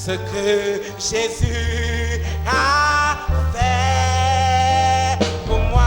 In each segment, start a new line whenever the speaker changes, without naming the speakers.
ce que Jésus a fait pour moi.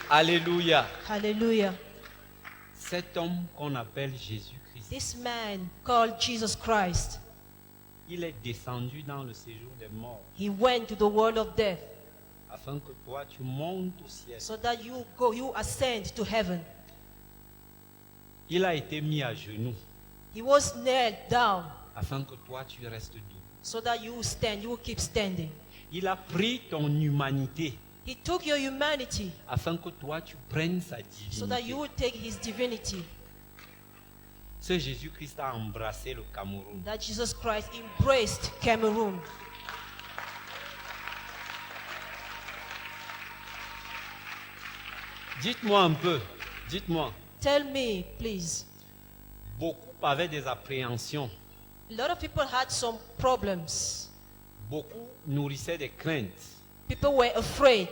Alléluia.
Hallelujah.
Cet homme qu'on appelle Jésus-Christ,
This man called Jesus Christ,
il est descendu dans le séjour des morts
he went to the world of death
afin que toi tu montes au ciel.
so that you ascend to heaven.
Il a été mis à genoux
He was nailed down
afin que toi tu restes debout.
so that you will keep standing.
Il a pris ton humanité
He took your humanity
afin que toi tu prennes sa
so that
divinité.
you would take his divinity.
Ce Jésus-Christ a embrassé le Cameroun.
That Jesus Christ embraced Cameroon.
Dites-moi un peu, dites-moi.
Tell me, please.
Beaucoup avaient des appréhensions.
A lot of people had some problems.
Beaucoup nourrissaient des craintes
People were afraid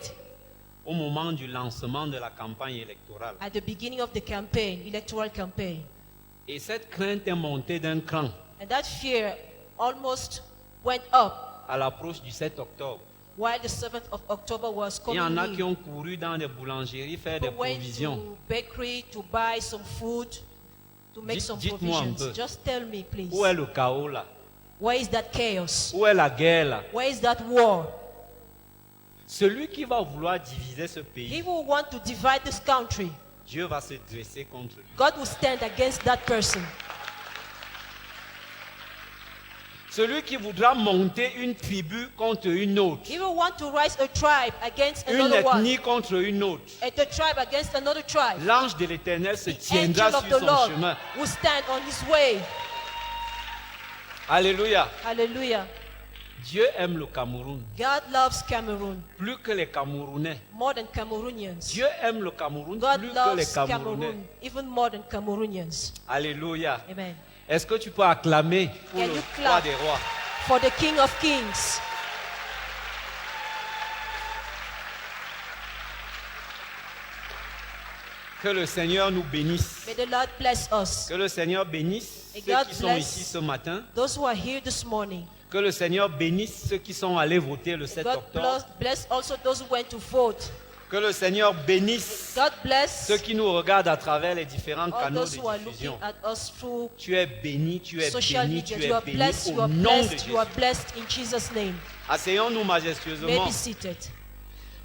au moment du lancement de la campagne électorale.
at the beginning of the campaign, electoral campaign.
Et cette crainte est montée d'un cran
And that fear almost went up
à l'approche du 7 octobre.
while the 7th of October was
Il y en a
coming
qui
in.
ont couru dans des boulangeries faire des
People went
provisions.
to bakery to buy some food, to make some
Dites-moi un
provisions.
peu.
Just tell me, please.
Où est le chaos là?
Where is that chaos?
Où est la guerre là?
Where is that war?
Celui qui va vouloir diviser ce
He
pays,
will want to divide this country.
Dieu va se dresser contre lui.
God will stand against that person.
Celui qui voudra monter une tribu contre une autre,
He will want to rise a tribe against
une
another one,
ethnie contre une autre,
and a tribe against another tribe.
l'ange de l'Éternel se
The
tiendra
angel of
sur
the
son
Lord
chemin.
will stand on his way.
Alléluia.
Hallelujah.
Dieu aime le Cameroun
God loves Cameroon
plus que les Camerounais.
more than Cameroonians.
Dieu aime le Cameroun
God
plus que les
loves
Camerounais.
Cameroon even more than Cameroonians.
Alléluia.
Amen.
Est-ce que tu peux acclamer pour
Can
le
you
roi
clap
des rois?
for the King of Kings?
Que le Seigneur nous bénisse.
May the Lord bless us.
Que le Seigneur bénisse
May
ceux
God
qui sont
bless
ici ce matin.
those who are here this morning.
Que le Seigneur bénisse ceux qui sont allés voter le 7
God
octobre.
bless also those who went to vote.
Que le Seigneur bénisse
God bless
ceux qui nous regardent à travers les différents
all
canaux
those who are
de
looking
diffusion.
at us through
Tu es béni, tu es
social
béni,
media.
tu
You
es
are
béni
blessed, you
au
are
nom de
blessed, you are
Jésus.
blessed in Jesus' name.
Asseyons-nous
May
majestueusement
be seated.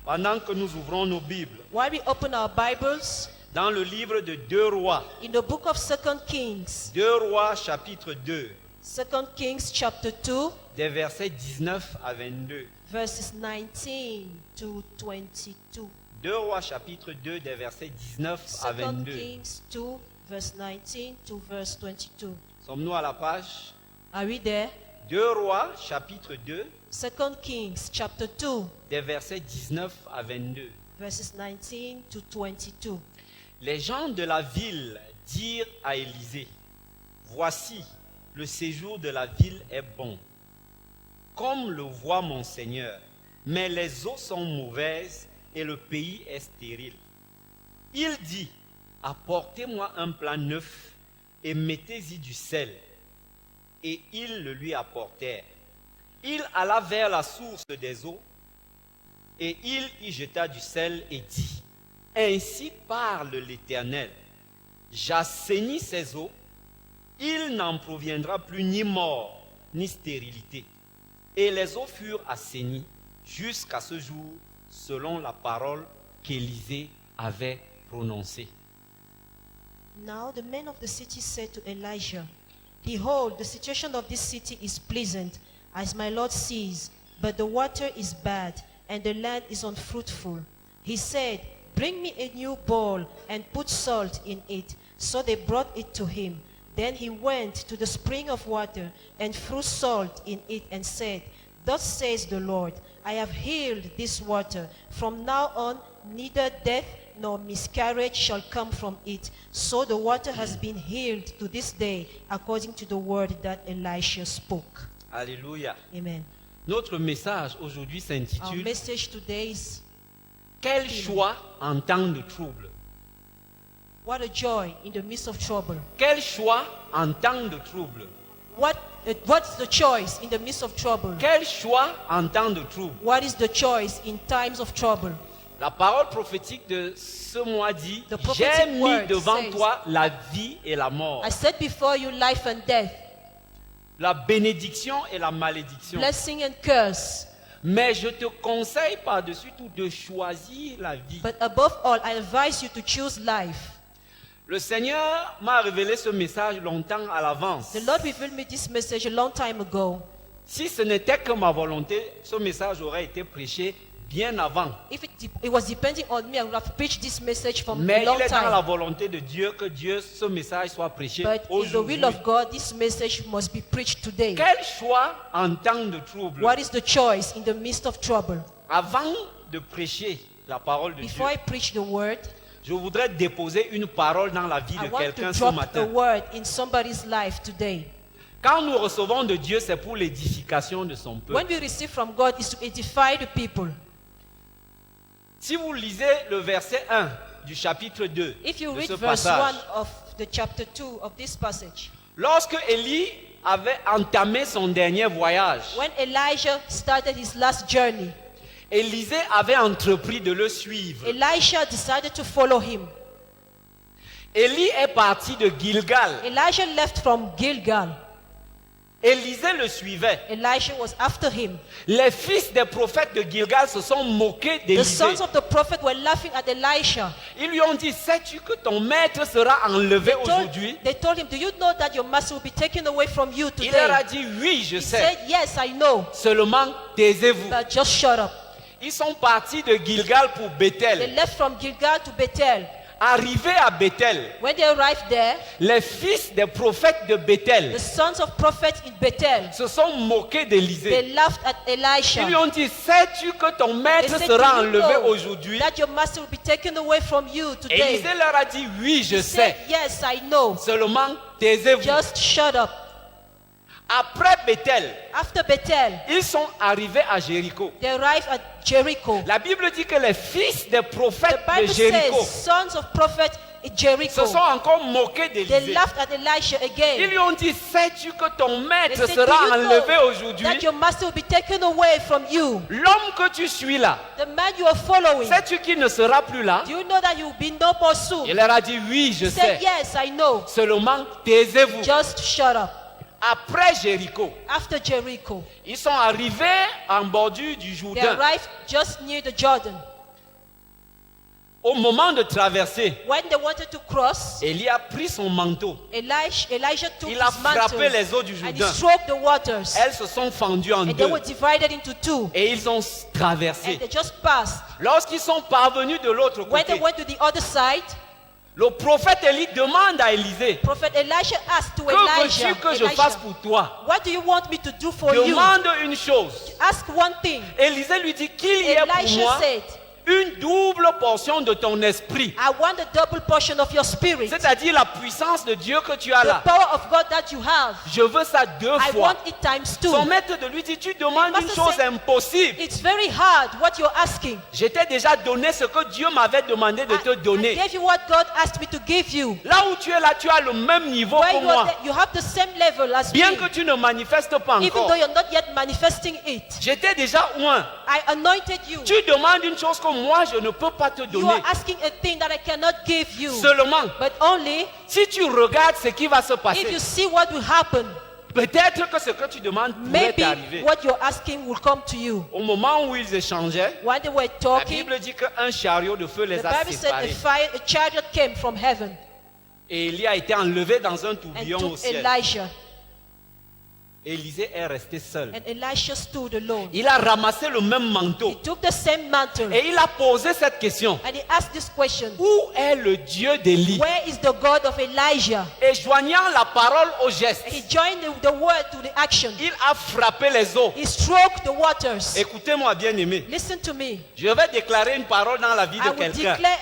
pendant que nous ouvrons nos Bibles.
While we open our Bibles,
Dans le livre de 2 Rois,
in the book of 2 Kings,
2 Rois chapitre 2,
2 Kings chapter 2,
des versets 19 à 22.
verses 19 to 22.
2 Rois chapitre 2 des versets 19 à
2
22.
Kings 2, verse 19 to verse 22.
Sommes-nous à la page?
Are we there?
2 Rois chapitre 2
2 Kings chapter 2,
des versets 19 à 22.
verses 19 to 22.
Les gens de la ville dirent à Élisée, voici, le séjour de la ville est bon, comme le voit mon Seigneur, mais les eaux sont mauvaises et le pays est stérile. Il dit, apportez-moi un plat neuf et mettez-y du sel. Et ils le lui apportèrent. Il alla vers la source des eaux et il y jeta du sel et dit, ainsi parle l'Éternel, j'assainis ces eaux, il n'en proviendra plus ni mort ni stérilité. Et les eaux furent assainies jusqu'à ce jour, selon la parole qu'Élisée avait prononcée.
Now the men of the city said to Elijah, behold, the situation of this city is pleasant, as my Lord sees, but the water is bad, and the land is unfruitful. He said, bring me a new bowl, and put salt in it. So they brought it to him. Then he went to the spring of water, and threw salt in it, and said, thus says the Lord, I have healed this water. From now on, neither death nor miscarriage shall come from it. So the water has been healed to this day, according to the word that Elisha spoke.
Alléluia.
Amen.
Notre message aujourd'hui
Our
s'intitule
message today is,
quel choix en temps de trouble?
what a joy in the midst of trouble.
Quel choix en temps de trouble?
What's the choice in the midst of trouble?
Quel choix en temps de trouble?
What is the choice in times of trouble?
La parole prophétique de ce mois dit,
The prophetic
j'ai mis
word
devant
says,
toi la vie et la mort,
I set before you life and death,
la bénédiction et la malédiction.
blessing and curse.
Mais je te conseille par-dessus tout de choisir la vie.
But above all, I advise you to choose life.
Le Seigneur m'a révélé ce message longtemps à l'avance.
The Lord revealed me this message a long time ago.
Si ce n'était que ma volonté, ce message aurait été prêché bien avant.
If it was depending on me, I would have preached this message from
Mais
a long
il est dans la
time.
volonté de Dieu que ce message soit prêché
But in the
aujourd'hui.
will of God, this message must be preached today.
Quel choix en temps de trouble?
What is the choice in the midst of trouble?
Avant de prêcher la parole de
Before
Dieu,
I preach the word,
je voudrais déposer une parole dans la vie
I
de
want
quelqu'un
to
ce
drop the
matin.
word in somebody's life today.
Quand nous recevons de Dieu, c'est pour l'édification de son
When
peuple.
we receive from God, is to edify the people.
Si vous lisez le verset 1 du chapitre 2
If you
de
read
ce
verse
passage,
1 of the chapter 2 of this passage,
lorsque Élie avait entamé son dernier voyage,
when Elijah started his last journey,
Élisée avait entrepris de le suivre.
Elisha decided to follow him.
Élie est parti de Gilgal.
Elijah left from Gilgal.
Élisée le suivait.
Elisha was after him.
Les fils des prophètes de Gilgal se sont moqués
The
d'Élisée.
sons of the prophet were laughing at Elisha.
Ils lui ont dit, sais-tu que ton maître sera enlevé aujourd'hui?
They told him, do you know that your master will be taken away from you
Il leur a
today?
dit, oui, je
He
sais.
said, yes, I know,
Seulement, taisez-vous.
but just shut up.
Ils sont partis de Gilgal pour
They
Bethel.
left from Gilgal to Bethel.
Arrivés à Bethel,
When they arrived there,
les fils des prophètes de
the
Bethel
sons of prophets in Bethel,
se sont moqués d'Élisée.
they laughed at Elisha.
Ils lui ont dit, sais-tu que ton
They
maître
said,
sera
"Do you
enlevé
know
aujourd'hui?
that your master will be taken away from you today?"
Élisée leur a dit, oui, je
He
sais.
said, yes, I know.
Seulement, taisez-vous.
Just shut up.
Après Bethel,
After Bethel,
ils sont arrivés à Jéricho.
they arrived at Jericho.
La Bible dit que les fils des
The
prophètes de
Bible
Jéricho
says, sons of prophets in
se
Jericho,
sont encore moqués
they
d'Élisée.
laughed at Elisha
Ils
again.
lui ont dit, sais-tu que ton
They
maître
said, "Do
sera
you
enlevé
know
aujourd'hui?
that your master will be taken away from you?"
L'homme que tu suis là,
The man you are following,
sais-tu qu'il ne sera plus là?
do you know that you will be no more soon?
Il leur a dit, oui, je
He said,
sais.
yes, I know.
Seulement, taisez-vous.
Just shut up.
Après Jéricho,
After Jericho,
ils sont arrivés en bordure du
they
Jourdain.
arrived just near the Jordan.
Au moment de traverser,
When they wanted to cross,
Élie a pris son manteau.
Elijah took
Il a
his mantle
frappé les eaux du
and he
Jourdain.
stroked the waters.
Elles se sont fendues en
And they
deux.
were divided into two.
Et ils ont traversé.
And they just passed.
Lorsqu'ils sont parvenus de l'autre
When they
côté,
went to the other side,
le prophète Élie demande à Élisée,
Prophet Elisha asked to
que
Elijah,
veux-tu que je
Elisha,
fasse pour toi?
what do you want me to do for you?
Demande une chose.
Ask one thing.
Élisée lui dit qu'il y ait pour
Elisha
moi
said,
une double portion de ton esprit.
I want a double portion of your spirit.
C'est-à-dire la puissance de Dieu que tu as
The
là.
power of God that you have.
Je veux ça deux
I
fois.
want it times two.
Son maître de lui dit, tu demandes une
Master
chose
said,
impossible.
It's very hard what you're asking.
Je t'ai déjà donné ce que Dieu m'avait demandé de te
I
donner.
gave you what God asked me to give you.
Là où tu es là, tu as le même niveau
Where
que
you are
moi.
there, you have the same level as
Bien
me.
que tu ne manifestes pas
Even
encore.
though you're not yet manifesting it.
J'étais déjà loin.
I anointed you.
Tu demandes une chose que moi je ne peux pas te
You
donner.
are asking a thing that I cannot give you.
Seulement,
But only
si tu regardes ce qui va se
if
passer,
you see what will happen.
peut-être que ce que tu demandes pourrait
Maybe
t'arriver.
what you're asking will come to you.
Au moment où ils échangeaient,
When they were
la
talking,
Bible dit qu'un chariot de feu
the
les a
Bible said
séparés.
a chariot came from heaven
Et Élie a été enlevé dans un
and
tourbillon au
took
ciel.
Elijah.
Élisée est resté seul.
And Elisha stood alone.
Il a ramassé le même manteau.
He took the same mantle
Et il a posé cette question.
and he asked this question.
Où est le Dieu d'Élie?
Where is the God of Elijah?
Et joignant la parole au geste,
He joined the word to the action.
il a frappé les eaux.
He stroked the waters.
Écoutez-moi bien aimé.
Listen to me.
Je vais déclarer une parole dans la vie
I
de
will
quelqu'un.
declare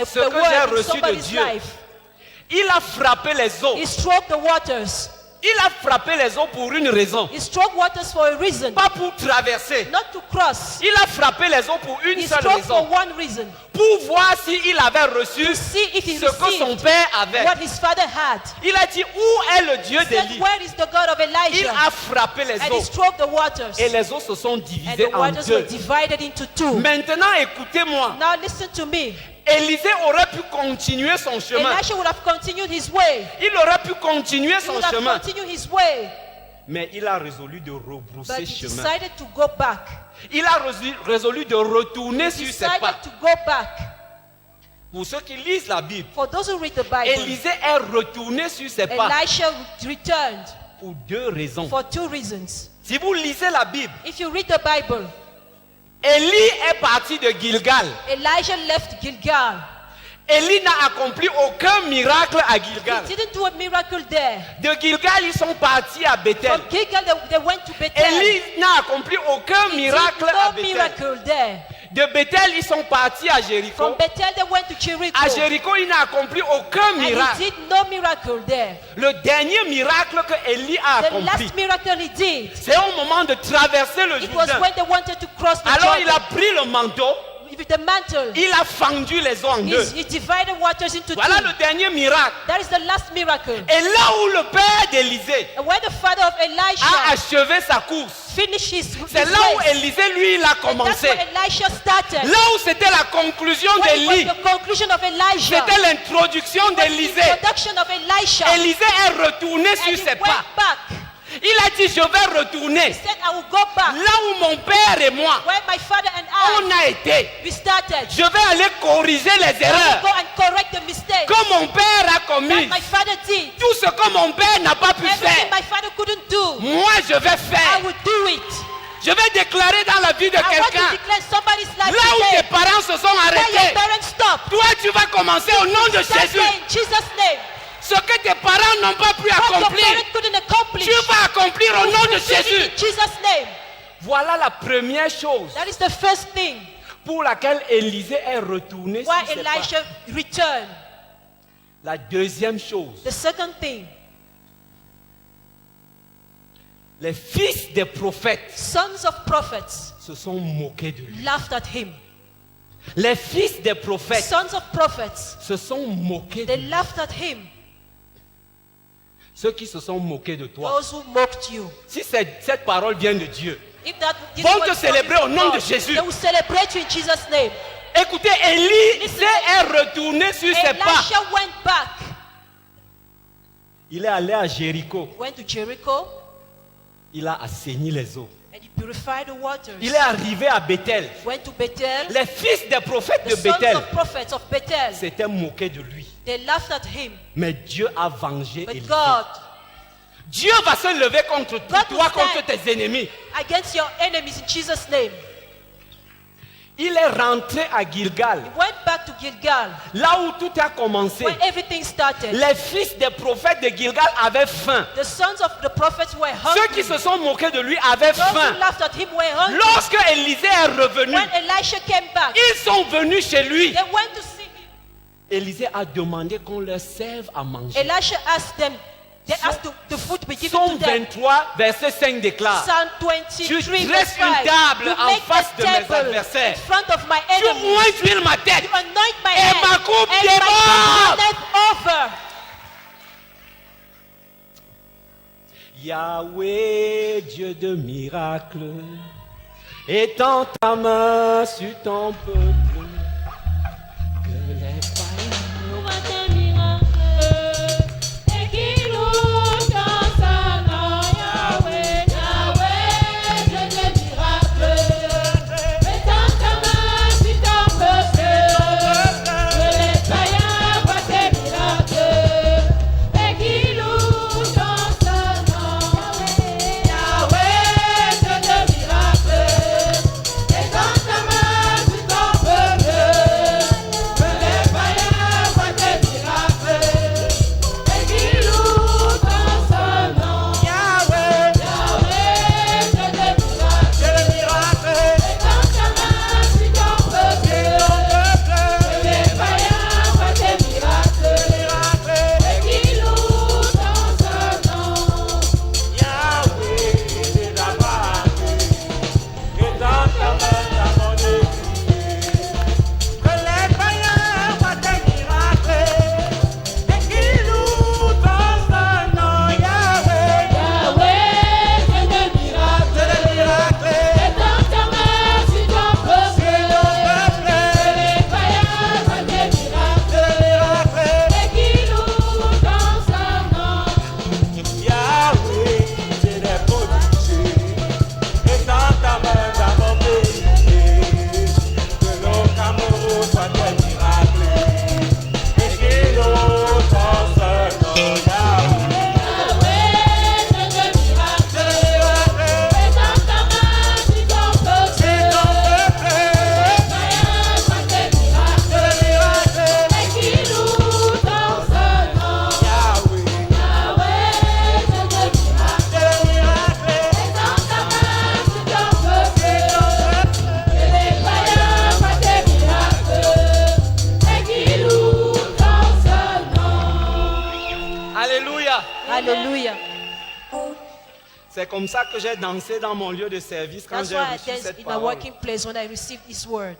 a
Ce que j'ai
word in
reçu de
somebody's
Dieu.
life.
Il a frappé les eaux.
He stroked the waters.
Il a frappé les eaux pour une raison.
He stroked waters for a reason,
Pas pour traverser.
not to cross.
Il a frappé les eaux pour une
He
seule
stroked for
raison.
one reason,
Pour voir s'il avait reçu
to see if he
ce que son
received
père avait.
what his father had.
Il a dit, où est le Dieu
He said,
d'Élie?
where is the God of
Il
Elijah?
a frappé les
And he
eaux.
stroked the waters.
Et les eaux se sont
And
divisées
the
en
waters were
deux.
divided into two.
Maintenant, écoutez-moi.
Now listen to me.
Élisée aurait pu continuer son chemin.
Elisha would have continued his way.
Il aurait pu continuer
He
son
would have
chemin.
continued his way.
Mais il a résolu de
But
rebrousser
he
chemin.
decided to go back.
Il a résolu de retourner
He
sur ses pas.
decided to go back.
Pour ceux qui lisent la Bible,
For those who read the Bible,
Élisée est retourné sur ses pas
Elisha returned
pour deux raisons.
for two reasons.
Si vous lisez la Bible,
If you read the Bible,
Élie est parti de Gilgal.
Elijah left Gilgal.
Élie n'a accompli aucun miracle à Gilgal.
He didn't do a miracle there.
De Gilgal, ils sont partis à Bethel.
From Gilgal, they went to Bethel.
Élie n'a accompli aucun
He did
miracle à
no
Bethel.
miracle there.
De Bethel, ils sont partis à
From
Jéricho.
Bethel, they went to Jericho.
À Jéricho, il n'a accompli aucun
And he
miracle.
did no miracle there.
Le dernier miracle que Élie a
The
accompli,
last miracle he did,
c'est au moment de traverser le
it was
Jourdain.
when they wanted to cross the
Alors il a
Jordan.
pris le manteau,
With the mantle,
il a fendu les eaux en deux.
he divided waters into
Voilà
two.
le dernier miracle.
That is the last miracle.
Et là où le père d'Élisée
And when the father of
a
Elisha
achevé sa course,
finished his
c'est là où
race,
Élisée, lui, il a
and that's
commencé.
where Elisha started.
Là où c'était la conclusion
When it was
d'Élie,
the conclusion of Elijah,
c'était l'introduction
was the
d'Élisée.
introduction of Elisha.
Élisée est retourné
And
sur
he
ses
went
pas.
back.
Il a dit, je vais retourner.
He said, I will go back.
Là où mon père et moi,
Where my father and
on
I,
a été.
we started.
Je vais aller corriger les
I will
erreurs
go and correct the mistakes
que mon père a
that
commises.
my father did.
Tout ce que mon père n'a pas pu
Everything
faire,
my father couldn't do,
moi je vais
I
faire.
will do it.
Je vais déclarer dans la vie de
I want to
quelqu'un,
declare somebody's life
là où tes
today.
parents se sont
Where your
arrêtés,
parents stopped.
toi tu vas commencer au nom de
That
Jésus.
way in Jesus' name.
Ce que tes parents n'ont pas pu
What your
accomplir,
parents couldn't accomplish.
tu vas accomplir au nom de
you will do it
Jésus.
in Jesus' name.
Voilà la première chose
That is the first thing
pour laquelle Élisée est retourné sur
why
ses pas.
Elisha returned.
La deuxième chose,
The second thing,
les fils des prophètes
sons of prophets
se sont moqués de lui.
laughed at him.
Les fils des prophètes
Sons of prophets,
se sont moqués de
they
lui.
laughed at him.
Ceux qui se sont moqués de toi.
Those who mocked you.
Si cette parole vient de Dieu,
If this
Vont
word
te
is
célébrer
coming
au nom
from
de
God,
Jésus.
They will celebrate you in Jesus' name.
écoutez, Élisée est retourné sur ses pas.
Elisha went back,
Il est allé à Jéricho.
went to Jericho,
Il a assaini les eaux.
And he purified the waters.
Il est arrivé à Bethel.
Went to Bethel.
Les fils des prophètes
The
de
sons
Bethel
of prophets of Bethel,
s'étaient moqués de lui.
they laughed at him.
Mais Dieu a vengé
But
Élisée.
God,
Dieu va se lever contre
God
toi,
will
contre
stand.
tes ennemis.
against your enemies in Jesus' name.
Il est rentré à Gilgal,
He went back to Gilgal,
là où tout a commencé.
where everything started.
Les fils des prophètes de Gilgal avaient faim.
The sons of the prophets were
Ceux
hungry.
qui se sont moqués de lui avaient
Those who
faim.
laughed at him were hungry.
Lorsque Élisée est revenu,
When Elisha came back,
ils sont venus chez lui.
they went to see him.
Élisée a demandé qu'on leur serve à manger.
Elisha asked them, they asked the food to be given
Psaume
to them.
23, verset 5 déclare:
Psalm
Tu
23, verse
dresses
5.
une table
You
en
make
face
a
de mes
table
adversaires.
in front of my
Tu
enemies.
oins d'huile ma tête.
You anoint my
Et
head
ma coupe
and my
déborde.
cup runneth over.
Yahweh, Dieu de miracles, étends ta main sur ton peuple, que les païens
Hallelujah.
C'est comme ça que j'ai dansé dans mon lieu de service quand
That's
j'ai
why I
reçu
danced
cette
in my
parole.
working place when I received this word.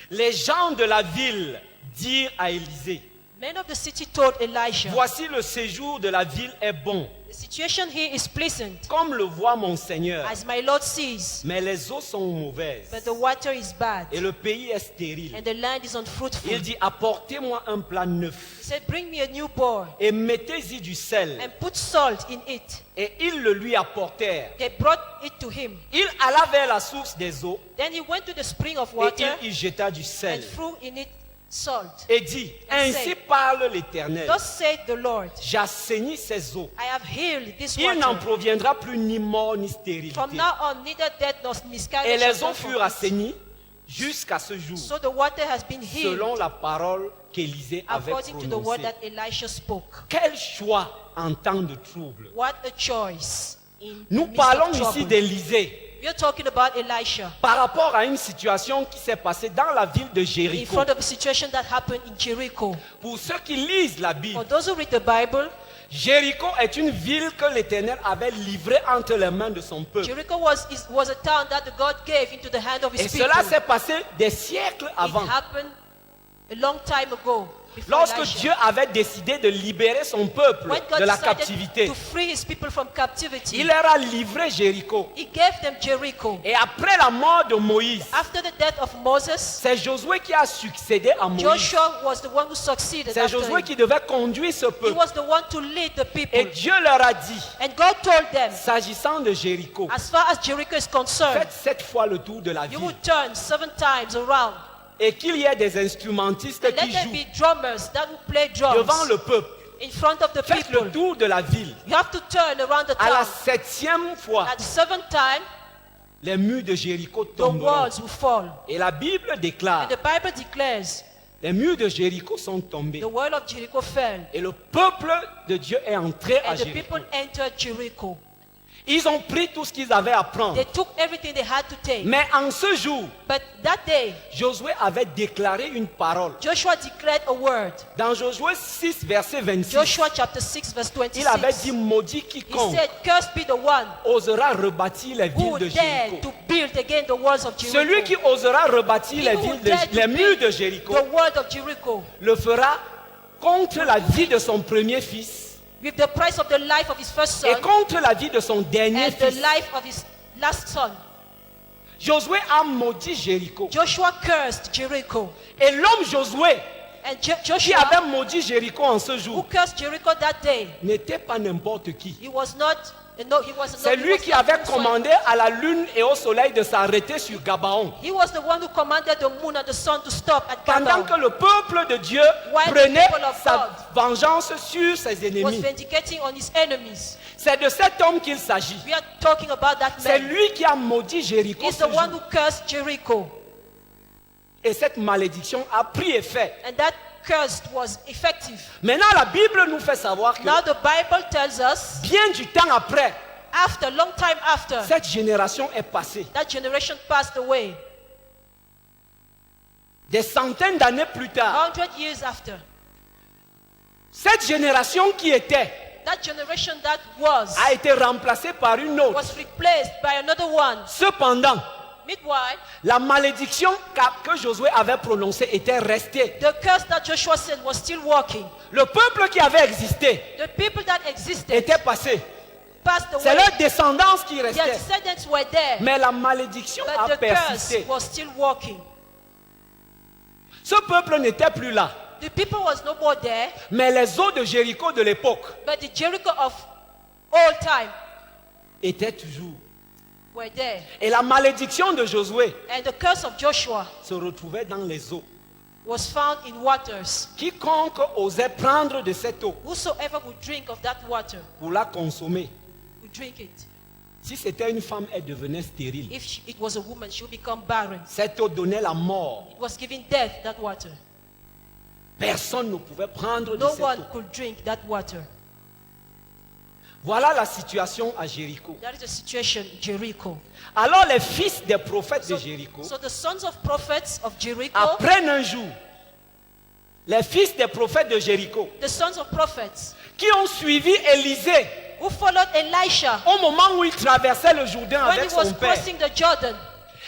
Les gens de la ville dirent à Élisée:
Men of the city told Elisha,
Voici le séjour de la ville est bon,
the situation here is pleasant,
comme le voit mon Seigneur.
as my Lord sees,
Mais les eaux sont mauvaises
but the water is bad,
et le pays est stérile.
and the land is unfruitful.
Il dit: Apportez-moi un plat neuf
He said, bring me a new bowl,
et mettez-y du sel.
and put salt in it.
Et ils le lui apportèrent.
They brought it to him.
Il alla vers la source des eaux
Then he went to the spring of
et
water
il y jeta du
and
sel.
threw in it salt.
Et dit: Ainsi parle l'Éternel.
Thus said the Lord,
J'assainis ces eaux.
I have healed this
Il n'en
water.
proviendra plus ni mort ni stérilité.
From now on, neither death nor
Et
miscarriage
les
shall
eaux
come from
furent
it.
assainies jusqu'à ce jour,
So the water has been healed
selon la parole qu'Élisée avait
according to the word
prononcée.
that Elisha spoke.
Quel choix en temps de trouble.
What a choice in the
Nous
midst
parlons
of
ici
trouble.
d'Élisée
We are talking about Elisha
par rapport à une situation qui s'est passée dans la ville de
in
Jéricho.
front of a situation that happened in Jericho.
Pour ceux qui lisent la Bible,
For those who read the Bible,
Jéricho est une ville que l'Éternel avait livrée entre les mains de son peuple.
Jericho was a town that God gave into the hand of
Et
his people.
cela s'est passé des siècles
It
avant.
happened a long time ago. before
Lorsque
Elijah.
Dieu avait décidé de libérer son peuple
When God
de la
decided
captivité,
to free his people from captivity,
il leur a livré Jéricho.
he gave them Jericho.
Et après la mort de Moïse,
After the death of Moses,
c'est Josué qui a succédé à Moïse.
Joshua was the one who succeeded
C'est
after
Josué
him.
qui devait conduire ce
He
peuple.
was the one to lead the
Et
people.
Dieu leur a dit,
And God told them,
s'agissant de Jéricho,
as far as Jericho is concerned,
faites 7 fois le tour de la
you
ville.
will turn 7 times around.
Et qu'il y ait des instrumentistes
And let
qui
there
jouent
be drummers that will play
devant
drums
le peuple.
in front of the
Faites le
people.
tour de la ville.
You have to turn around the
À la
town.
7e fois,
At the 7th time,
les murs de Jéricho
the
tomberont.
walls will fall.
Et la Bible déclare,
And the Bible declares
les murs de Jéricho sont tombés.
the wall of Jericho fell.
Et le peuple de Dieu est entré à
And the
Jéricho.
people entered Jericho.
Ils ont pris tout ce qu'ils avaient à prendre.
They took everything they had to take.
Mais en ce jour,
But that day,
Josué avait déclaré une parole.
Joshua declared a word.
Dans Josué 6, verset 26,
Joshua chapter 6, verse
il avait
26.
dit, maudit
He
quiconque
said, cursed be the one
osera rebâtir les
who
villes de
would dare
Jéricho.
to build again the walls of
Celui qui
Jericho.
osera rebâtir
He
les,
who
villes
would dare to
les murs
build
de Jéricho
the wall of Jericho
le fera contre la vie de son premier fils
with the price of the life of his first
et
son
contre la vie de son dernier
and the
fils.
life of his last son.
Josué a maudit Jéricho.
Joshua cursed Jericho.
Et l'homme Josué
And
qui
Joshua,
avait maudit Jéricho en ce
who
jour,
cursed Jericho that day,
n'était pas n'importe qui.
he was not, no, he was
C'est
not, he
lui
was
qui
not
avait
whosoever.
commandé à la lune et au soleil de s'arrêter sur Gabaon.
He was the one who commanded the moon and the sun to stop at
Pendant
Gabaon.
que le peuple de Dieu
While the
prenait
people of
sa vengeance sur ses
Was
ennemis.
vindicating on his enemies.
C'est de cet homme qu'il s'agit.
We are talking about that
C'est
man.
lui qui a maudit Jéricho
He's
ce
the one
jour.
who cursed Jericho.
Et cette malédiction a pris effet.
And that curse was effective.
Maintenant, la Bible nous fait savoir que
Now the Bible tells us,
bien du temps après,
after, long time after,
cette génération est passée.
that generation passed away.
Des centaines d'années plus tard,
100 years after,
cette génération qui était
that generation that was
a été remplacée par une autre.
was replaced by another one.
Cependant,
Meanwhile,
la malédiction que Josué avait prononcée était restée.
the curse that Joshua said was still working.
Le peuple qui avait existé
The people that existed
était passé.
passed
C'est
away.
leur descendance qui
Their
restait.
descendants were there,
Mais la malédiction
but
a
the curse
persisté.
was still working.
Ce peuple n'était plus là.
The people was no more there,
Mais les eaux de Jéricho de l'époque
but the Jericho of old time
étaient toujours.
were there.
Et la malédiction de Josué
And the curse of Joshua
se retrouvait dans les eaux.
was found in waters.
Quiconque osait prendre de cette eau
Whosoever would drink of that water
pour la consommer,
would drink it.
si c'était une femme, elle devenait stérile.
If it was a woman, she would become barren.
Cette eau donnait la mort.
It was giving death, that water.
Personne ne pouvait prendre de
No
cette
one
eau.
could drink that water.
Voilà la situation à Jéricho.
That is the situation in Jericho.
Alors les fils des prophètes de Jéricho
So the sons of prophets of Jericho,
apprennent un jour, les fils des prophètes de Jéricho,
the sons of prophets
qui ont suivi Élisée
who followed Elisha
au moment où il traversait le Jourdain
when
avec
he was
son père,
crossing the Jordan.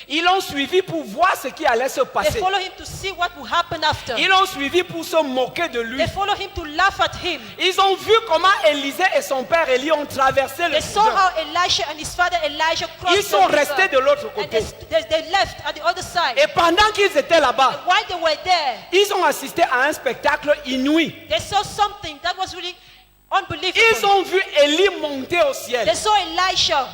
ils l'ont suivi pour voir ce qui allait se
They
passer.
follow him to see what will happen after.
Ils l'ont suivi pour se moquer de lui.
They follow him to laugh at him.
Ils ont vu comment Élisée et son père Élie ont traversé le
They saw
Jourdain.
how Elisha and his father Elijah crossed
Ils sont
the river.
restés de l'autre
And
côté.
they left at the other side.
Et pendant qu'ils étaient là-bas,
While they were there,
ils ont assisté à un spectacle inouï.
they saw something that was really
Ils
unbelievable.
ont vu Élie monter au ciel.
They saw Elisha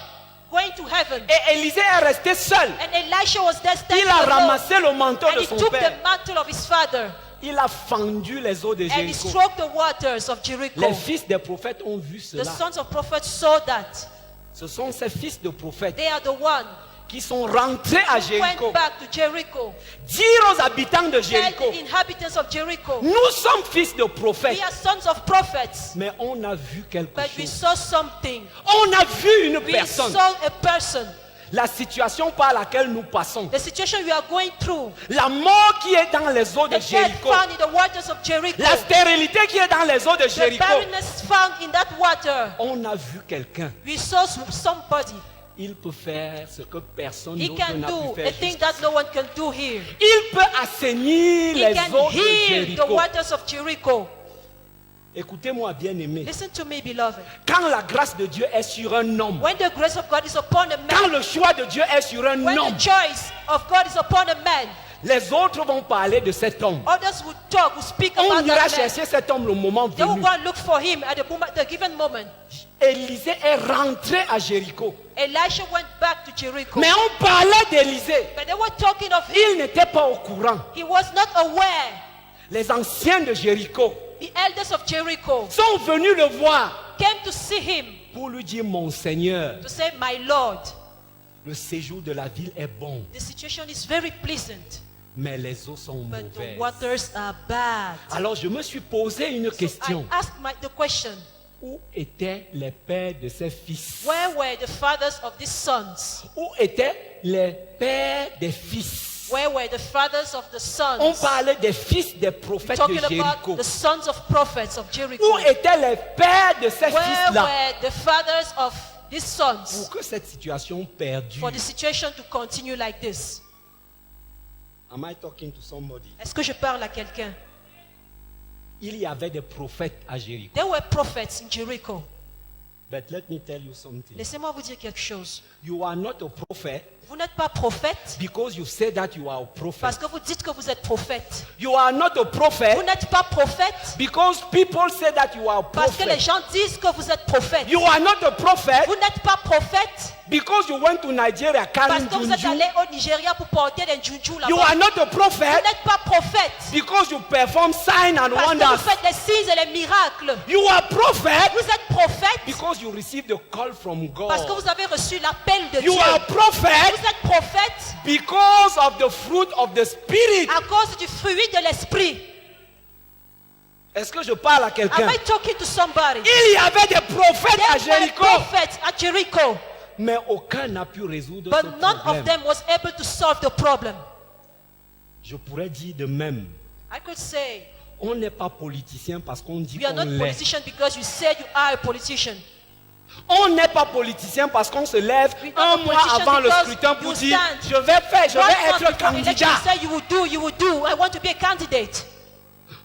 going to heaven.
Et Élisée est resté seul.
And Elisha was there standing
Il a
alone.
ramassé le manteau
And
de
he
son
took
père.
the mantle of his father.
Il a fendu les eaux de
And he
Jéricho.
stroked the waters of Jericho.
Les fils des prophètes ont vu
The
cela.
sons of prophets saw that.
Ce sont ces fils de prophètes
They are the one
qui sont rentrés à
who
Jéricho.
went back to Jericho.
Dire aux habitants de
Tell
Jéricho,
the inhabitants of Jericho,
nous sommes fils de prophètes.
we are sons of prophets.
Mais on a vu quelque
But we
chose.
saw something.
On a vu une
We
personne.
saw a person.
La situation par laquelle nous passons.
The situation we are going through.
La mort qui est dans les eaux
The
de
death
Jéricho.
found in the waters of Jericho.
La stérilité qui est dans les eaux de
The
Jéricho.
barrenness found in that water.
On a vu quelqu'un.
We saw somebody.
Il peut faire ce que personne
He
d'autre
can
n'a pu
do
faire.
a thing
jusqu'ici.
that no one can do here.
Il peut assainir
He
les
can
eaux de
heal healed the
Jéricho.
waters of Jericho.
Écoutez-moi, bien-aimé.
Listen to me, beloved.
Quand la grâce de Dieu est sur un homme,
When the grace of God is upon a
quand
man,
le choix de Dieu est sur un
when
homme,
the choice of God is upon a man,
les autres vont parler de cet homme.
others will talk, will speak
On
about
ira
that man.
chercher cet homme le moment
They will
venu.
go and look for him at the given moment.
Élisée est rentré à Jéricho.
Elisha went back to Jericho.
Mais on parlait d'Élisée.
But they were talking of him.
Il n'était pas au courant.
He was not aware.
Les anciens de Jéricho
The elders of Jericho
sont venus le voir
came to see him
pour lui dire, mon Seigneur,
to say, my Lord,
le séjour de la ville est bon,
the situation is very pleasant,
mais les eaux sont
but the
mauvaises.
waters are bad.
Alors je me suis posé une
So I
question.
asked the question,
Où étaient les pères de ces fils?
where were the fathers of these sons?
Où étaient les pères des fils?
Where were the fathers of the
On
sons?
parlait des fils des prophètes de
Talking about
Jéricho.
the sons of prophets of Jericho.
Où étaient les pères de ces
Where
fils-là
were the fathers of these sons
pour que cette situation perdure?
for the situation to continue like this?
Am I talking to somebody?
Est-ce que je parle à quelqu'un?
Il y avait des prophètes à Jéricho.
There were prophets in Jericho.
But let me tell you something.
Laissez-moi vous dire quelque chose.
You are not a prophet
Vous n'êtes pas prophète
because you say that you are a
parce
prophet.
que vous dites que vous êtes prophète.
You are not a
Vous
prophet
n'êtes pas prophète
because people say that you are a
parce que les
prophet.
gens disent que vous êtes prophète.
You are not a prophet
Vous n'êtes pas prophète
because you went to Nigeria
parce
carrying
que vous êtes
juju.
allé au Nigeria pour porter des juju
You
là-bas.
are not a
Vous
prophet
n'êtes pas prophète
because you perform signs and
parce que vous
wonders.
faites les signes et les miracles.
You are prophet
Vous êtes prophète
because you received a call from
parce que
God.
vous avez reçu l'appel de
You
Dieu.
are prophet
Vous êtes prophète
because of the fruit of the Spirit.
à cause du fruit de l'esprit.
Est-ce que je parle à
Am
quelqu'un?
I talking to somebody?
Il y avait des prophètes à
There were
Jéricho,
prophets at Jericho,
mais aucun n'a pu résoudre ce
but none of
problème.
them was able to solve the problem.
Je pourrais dire de même,
I could say,
on n'est pas politicien parce qu'on dit
we are
qu'on
not
l'est.
politicians because you said you are a politician.
On n'est pas politicien parce qu'on se lève
We are
un
not
mois
politicians
avant le
because
scrutin pour
you
dire
stand
je vais faire, je
1
vais
month
être
before election,
candidat.
you say you will do. I want to be a candidate.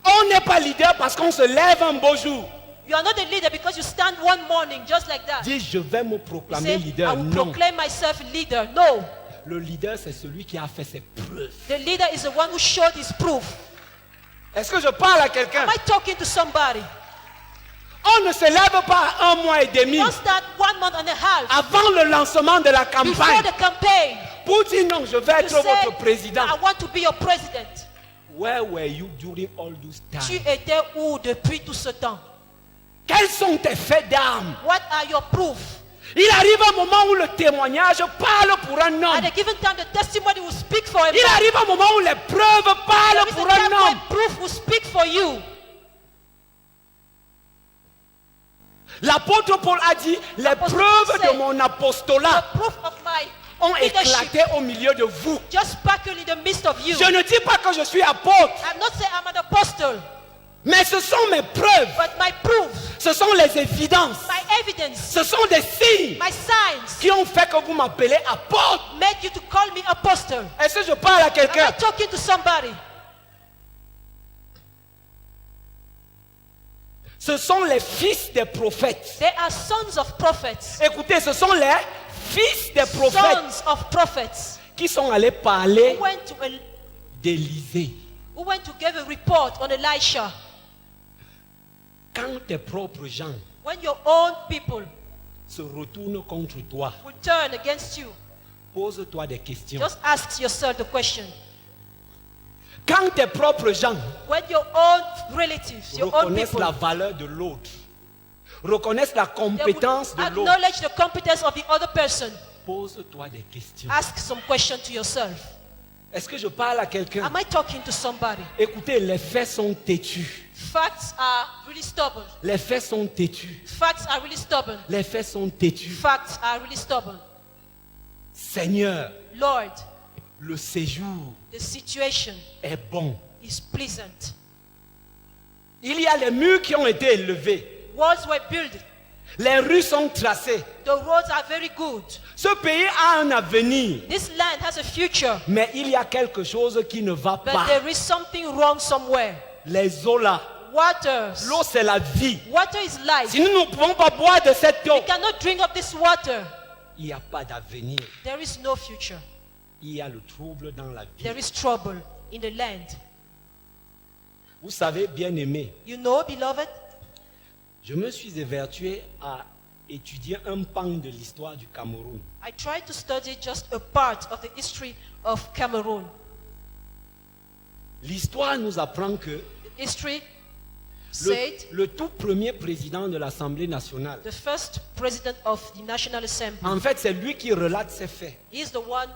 On n'est pas leader parce qu'on se lève un beau jour.
You are not a leader because you stand one morning just like that.
Dis je vais me
You
proclamer
say, I
leader.
will
Non.
proclaim myself leader. No.
Le leader c'est celui qui a fait ses preuves.
The leader is the one who showed his proof.
Est-ce que je parle à quelqu'un?
Am I talking to somebody?
On ne se lève pas un mois et demi
Don't start 1 month and a half
avant le lancement de la
before
campagne
the campaign.
pour dire non, je vais
You
être
say,
votre président.
I want to be your president.
Where were you during all those
Tu
times?
étais où depuis tout ce temps?
Quels sont tes faits d'armes?
What are your proofs?
Il arrive un moment où le témoignage parle pour un
At
homme.
a given time, the testimony will speak for a
Il
man.
arrive un moment où les preuves
There
parlent
is
pour
a time
un
when
homme.
proof will speak for you.
L'apôtre Paul a dit, les preuves de mon
The
apostolat
proof of my
ont
leadership
éclaté au milieu de vous.
just sparkle in the midst of you.
Je ne dis pas que je suis apôtre,
I'm not saying I'm an apostle,
mais ce sont mes preuves,
but my proof,
ce sont les évidences,
my evidence,
ce sont des signes
my signs
qui ont fait que vous m'appelez apôtre.
make you to call me apostle.
Est-ce que je parle à
Am
quelqu'un?
I talking to somebody?
Ce sont les fils des prophètes.
They are sons of prophets.
Écoutez, ce sont les fils des prophètes
Sons of prophets
qui sont allés parler d'Élisée.
who went to give a report on Elisha.
Quand tes propres gens
When your own people
se retournent contre toi,
will turn against you,
pose-toi des questions.
just ask yourself the question.
Quand tes propres gens
When your own relatives, your own
reconnaissent
people,
la valeur de l'autre, reconnaissent la
they will
compétence de l'autre,
acknowledge the competence of the other person,
pose-toi des questions.
ask some question to yourself.
Est-ce que je parle à quelqu'un?
Am I talking to somebody?
Écoutez, les faits sont têtus.
Facts are really stubborn.
Les faits sont têtus.
Facts are really stubborn.
Les faits sont têtus.
Facts are really stubborn.
Seigneur,
Lord,
le séjour
the situation
est bon.
is pleasant.
Il y a les murs qui ont été élevés.
Walls were built.
Les rues sont tracées.
The roads are very good.
Ce pays a un avenir.
This land has a future,
Mais il y a quelque chose qui ne va
but
pas.
there is something wrong somewhere.
les eaux là.
Waters.
L'eau, c'est la vie.
Water is life.
Si nous ne pouvons pas boire de cette eau,
We cannot drink of this water.
il n'y a pas d'avenir.
There is no future.
Il y a le trouble dans la vie.
There is trouble in the land.
Vous savez, bien aimé,
You know, beloved,
je me suis évertué à étudier un pan de l'histoire du Cameroun.
I tried to study just a part of the history of Cameroon.
L'histoire nous apprend que
The history said
le tout premier président de l'Assemblée nationale,
the first president of the National Assembly
en fait, c'est lui qui relate ces faits.
is the one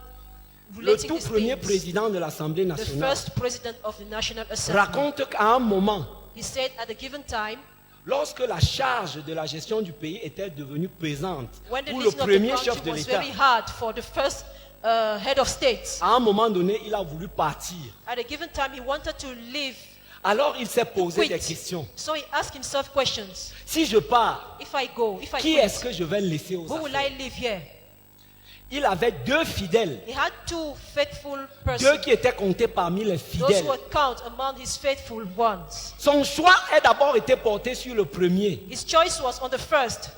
Le
relating
tout
these
premier
things.
président de l'Assemblée
The
nationale
first president of the National Assembly.
raconte qu'à un moment,
He said at a given time,
lorsque la charge de la gestion du pays était devenue pesante
when the
pour le
leading of the
premier chef
country
de
was
l'État,
very hard for the first head of state,
à un moment donné, il a voulu partir.
at a given time he wanted to leave,
Alors il s'est posé
quit.
des questions.
So he asked himself questions.
Si je pars,
If I go, if I
qui est-ce
quit,
que je vais laisser aux
who will
affaires?
I leave here?
Il avait deux fidèles,
He had two faithful
deux
persons.
qui étaient comptés parmi les
Those
fidèles.
who would count among his faithful ones.
Son choix a d'abord été porté sur le premier.
His choice was on the first.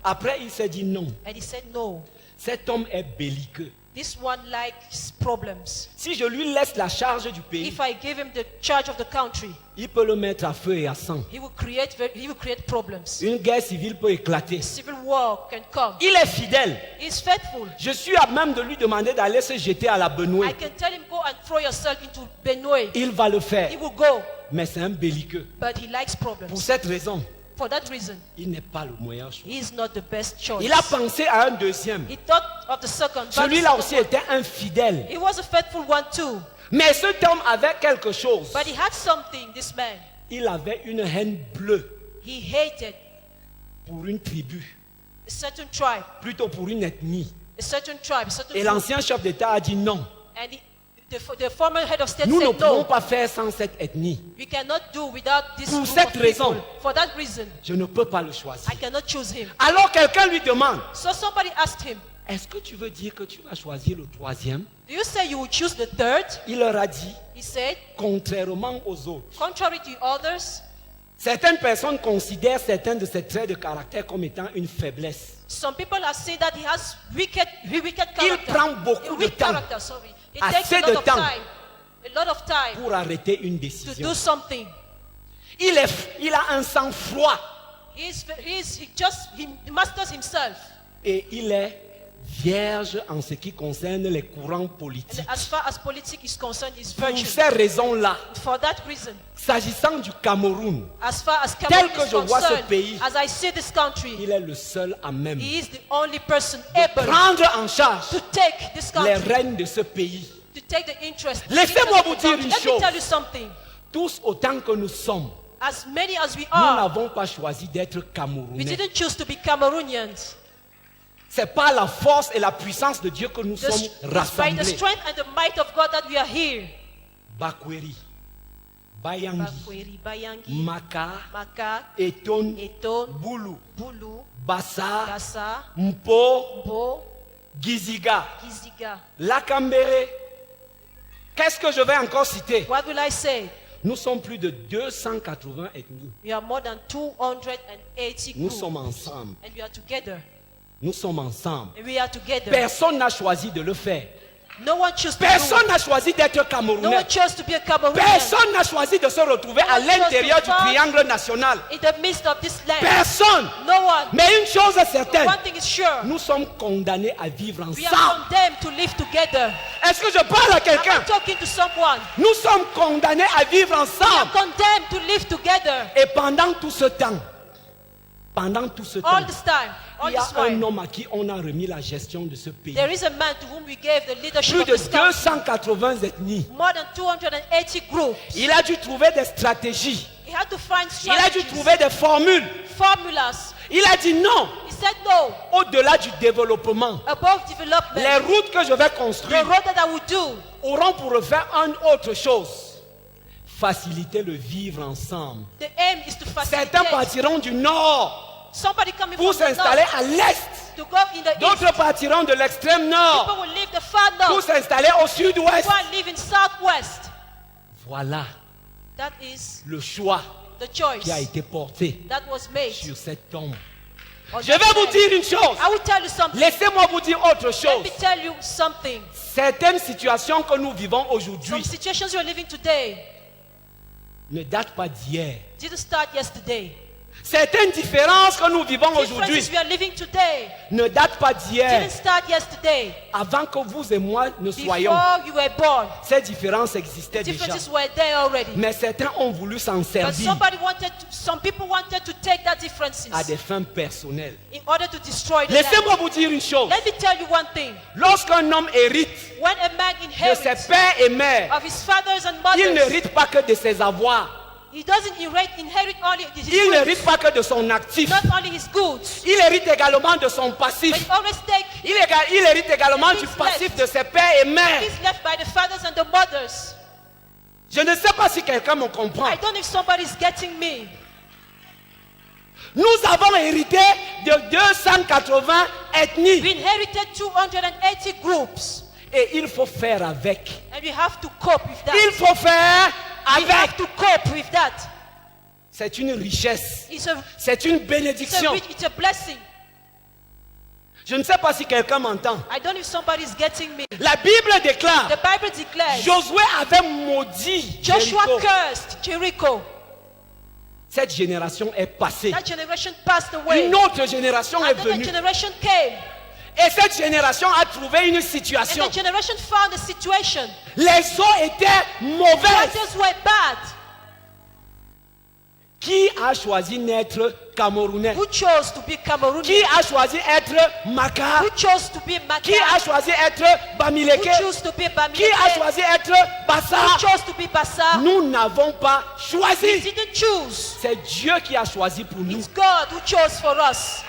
Après, il s'est dit non,
And he said, no,
cet homme est belliqueux.
this one likes problems.
Si je lui laisse la charge du pays,
If I give him the charge of the country,
il peut le mettre à feu et à sang.
he will create problems.
Une guerre civile peut éclater.
Civil war can come.
Il est fidèle.
He's faithful.
Je suis à même de lui demander d'aller se jeter à la
I
Benoué.
can tell him, go and throw yourself into Benue.
Il va le faire.
He will go,
Mais c'est un belliqueux.
but he likes
Pour
problems.
cette raison,
For that reason,
il n'est pas le meilleur choix.
he is not the best choice.
Il a pensé à un deuxième.
He thought of the second, but the
Celui-là
second
aussi
one,
était infidèle.
he was a faithful one too.
Mais cet homme avait quelque chose.
But he had something, this man.
Il avait une haine bleue
He hated
pour une tribu,
a certain tribe,
plutôt pour une ethnie.
a certain tribe, a certain
Et
group.
l'ancien chef d'État a dit non.
And the former head of state
Nous ne
said
pouvons
no.
pas faire sans cette ethnie.
We cannot do without this
Pour
group
cette
of
raison.
people. For that reason,
Je ne peux pas le choisir.
I cannot choose him.
Alors quelqu'un lui demande,
So somebody asked him,
est-ce que tu veux dire que tu vas choisir le troisième?
do you say you will choose the third?
Il leur a dit,
He said,
contrairement aux autres,
contrary to others,
certaines personnes considèrent certains de ses traits de caractère comme étant une faiblesse.
some people have said that he has wicked character.
prend beaucoup
A
de
weak
temps.
character, sorry. It
Assez
takes a
de
lot of
temps.
time. A lot of time
Pour arrêter une
to
décision.
do something.
Il a un sang-froid
He masters himself.
et il est vierge en ce qui concerne les courants
And
politiques.
as far as politics is concerned, he's
Pour
virtuous.
ces raisons-là,
For that reason,
s'agissant du Cameroun,
as far as Cameroon
que
is
je vois ce
concerned,
pays,
as I see this country,
il est le seul à même
he is the only person
de
able
prendre en charge
to take this
les
country,
rênes de ce pays.
to take the interest.
Laissez-moi
interest of
vous
the
dire
country.
une
Let me
chose.
tell you something.
Tous autant que nous sommes,
As many as we
nous
are,
n'avons pas choisi d'être
we
Camerounais.
didn't choose to be Cameroonians.
C'est par la force et la puissance de Dieu que nous sommes
It's by the
rassemblés.
strength and the might of God that we are here.
Bakweri, Bayangi,
Bakweri, Bayangi,
Maka,
Maka,
Eton,
Eton,
Boulou,
Bulu,
Bassa,
Gassa,
Mpo,
Bo,
Giziga,
Giziga.
Lakambere. Qu'est-ce que je vais encore citer?
What will I say?
Nous sommes plus de 280 ethnies.
We are more than 280
Nous
groups.
sommes ensemble.
And we are together.
Nous sommes ensemble.
And we are together.
Personne n'a choisi de le faire.
No one chose to
Personne
do
n'a choisi d'être
it. No
Camerounais.
one chose to be a Cameroonian.
Personne n'a choisi de se retrouver à l'intérieur du triangle national.
In the midst of this land.
Personne.
No one.
Mais une chose est certaine,
One thing is sure.
nous sommes condamnés à vivre
We are
ensemble.
condemned to live together.
Est-ce que je parle à quelqu'un?
I'm talking to someone.
Nous sommes condamnés à vivre
We are
ensemble.
condemned to live together.
Et pendant tout ce temps,
All this time. All
il y a
this
un
while.
homme à qui on a remis la gestion de ce pays.
There is a man to whom we gave the leadership
Plus
of
de
this country.
280 ethnies.
More than 280 groups.
Il a dû trouver des stratégies.
He had to find
Il a dû
strategies,
trouver des formules.
formulas.
Il a dit non.
He said no.
Au-delà du développement,
Above
les
development,
routes que je vais
the
construire
road that I will do
auront pour faire une autre chose. Faciliter le vivre ensemble.
the aim is to
Certains
facilitate
partiront du nord
somebody coming
pour
from the
s'installer
north
à l'est.
to go in the east.
D'autres partiront de l'extrême nord
People will leave the far
pour
north,
s'installer au sud-ouest.
go and live in southwest.
Voilà
That is
le choix
the choice
qui a été porté
that was made.
sur cette tombe.
on
Je
that
vais vous
day.
dire une chose.
I will tell you something.
Laissez-moi vous dire autre
Let
chose.
me tell you something.
Certaines situations que nous vivons
Some
aujourd'hui
situations you're living today
ne datent pas d'hier.
didn't start yesterday.
Certaines différences que nous vivons aujourd'hui
Differences we are living today
ne datent pas d'hier.
didn't start yesterday.
Avant que vous et moi ne soyons,
Before you were born,
ces différences existaient déjà.
differences were there already.
Mais certains ont voulu s'en
But
servir
some people wanted to take that differences
à des fins personnelles.
in order to destroy the land.
Laissez-moi vous dire une chose.
Let me tell you one thing.
Lorsqu'un homme hérite
When a man
de ses
inherits
pères et mères,
of his fathers and
il
mothers,
n'hérite pas que de ses avoirs.
he doesn't inherit only his
Il
goods,
n'hérite pas que de son actif.
not only his goods,
Il hérite également de son
but
passif.
he always takes
Il hérite également du passif de ses pères et mères.
things left by the fathers and the mothers.
Je ne sais pas si quelqu'un me comprend.
I don't know if somebody's getting me.
Nous avons hérité de 280 ethnies.
We inherited 280 groups,
Et il faut faire avec.
and we have to cope with
Il
that.
faut faire
We have
avec.
to cope with that.
C'est une richesse.
It's a,
C'est une
it's a,
bénédiction.
it's a blessing.
Je ne sais pas si quelqu'un m'entend.
I don't know if somebody's getting me.
La Bible déclare,
The Bible declares
Josué avait maudit
Joshua
Jéricho.
cursed Jericho.
Cette génération est passée.
That generation passed away.
Une autre génération est
Another
venue.
generation came.
Et cette génération a trouvé une
And
situation.
the generation found a situation.
Les eaux étaient mauvaises.
Waters were bad.
Qui a choisi d'être Camerounais?
Who chose to be Cameroonian?
Qui a choisi d'être Maka?
Who chose to be
Qui a
Maka?
choisi d'être
Who
Bamileke?
chose to be
Qui a
Bamileke?
choisi d'être Bassa?
Who chose to be Bassa?
Nous n'avons pas
We
choisi.
didn't choose.
C'est Dieu qui a choisi pour nous.
It's God who chose for us.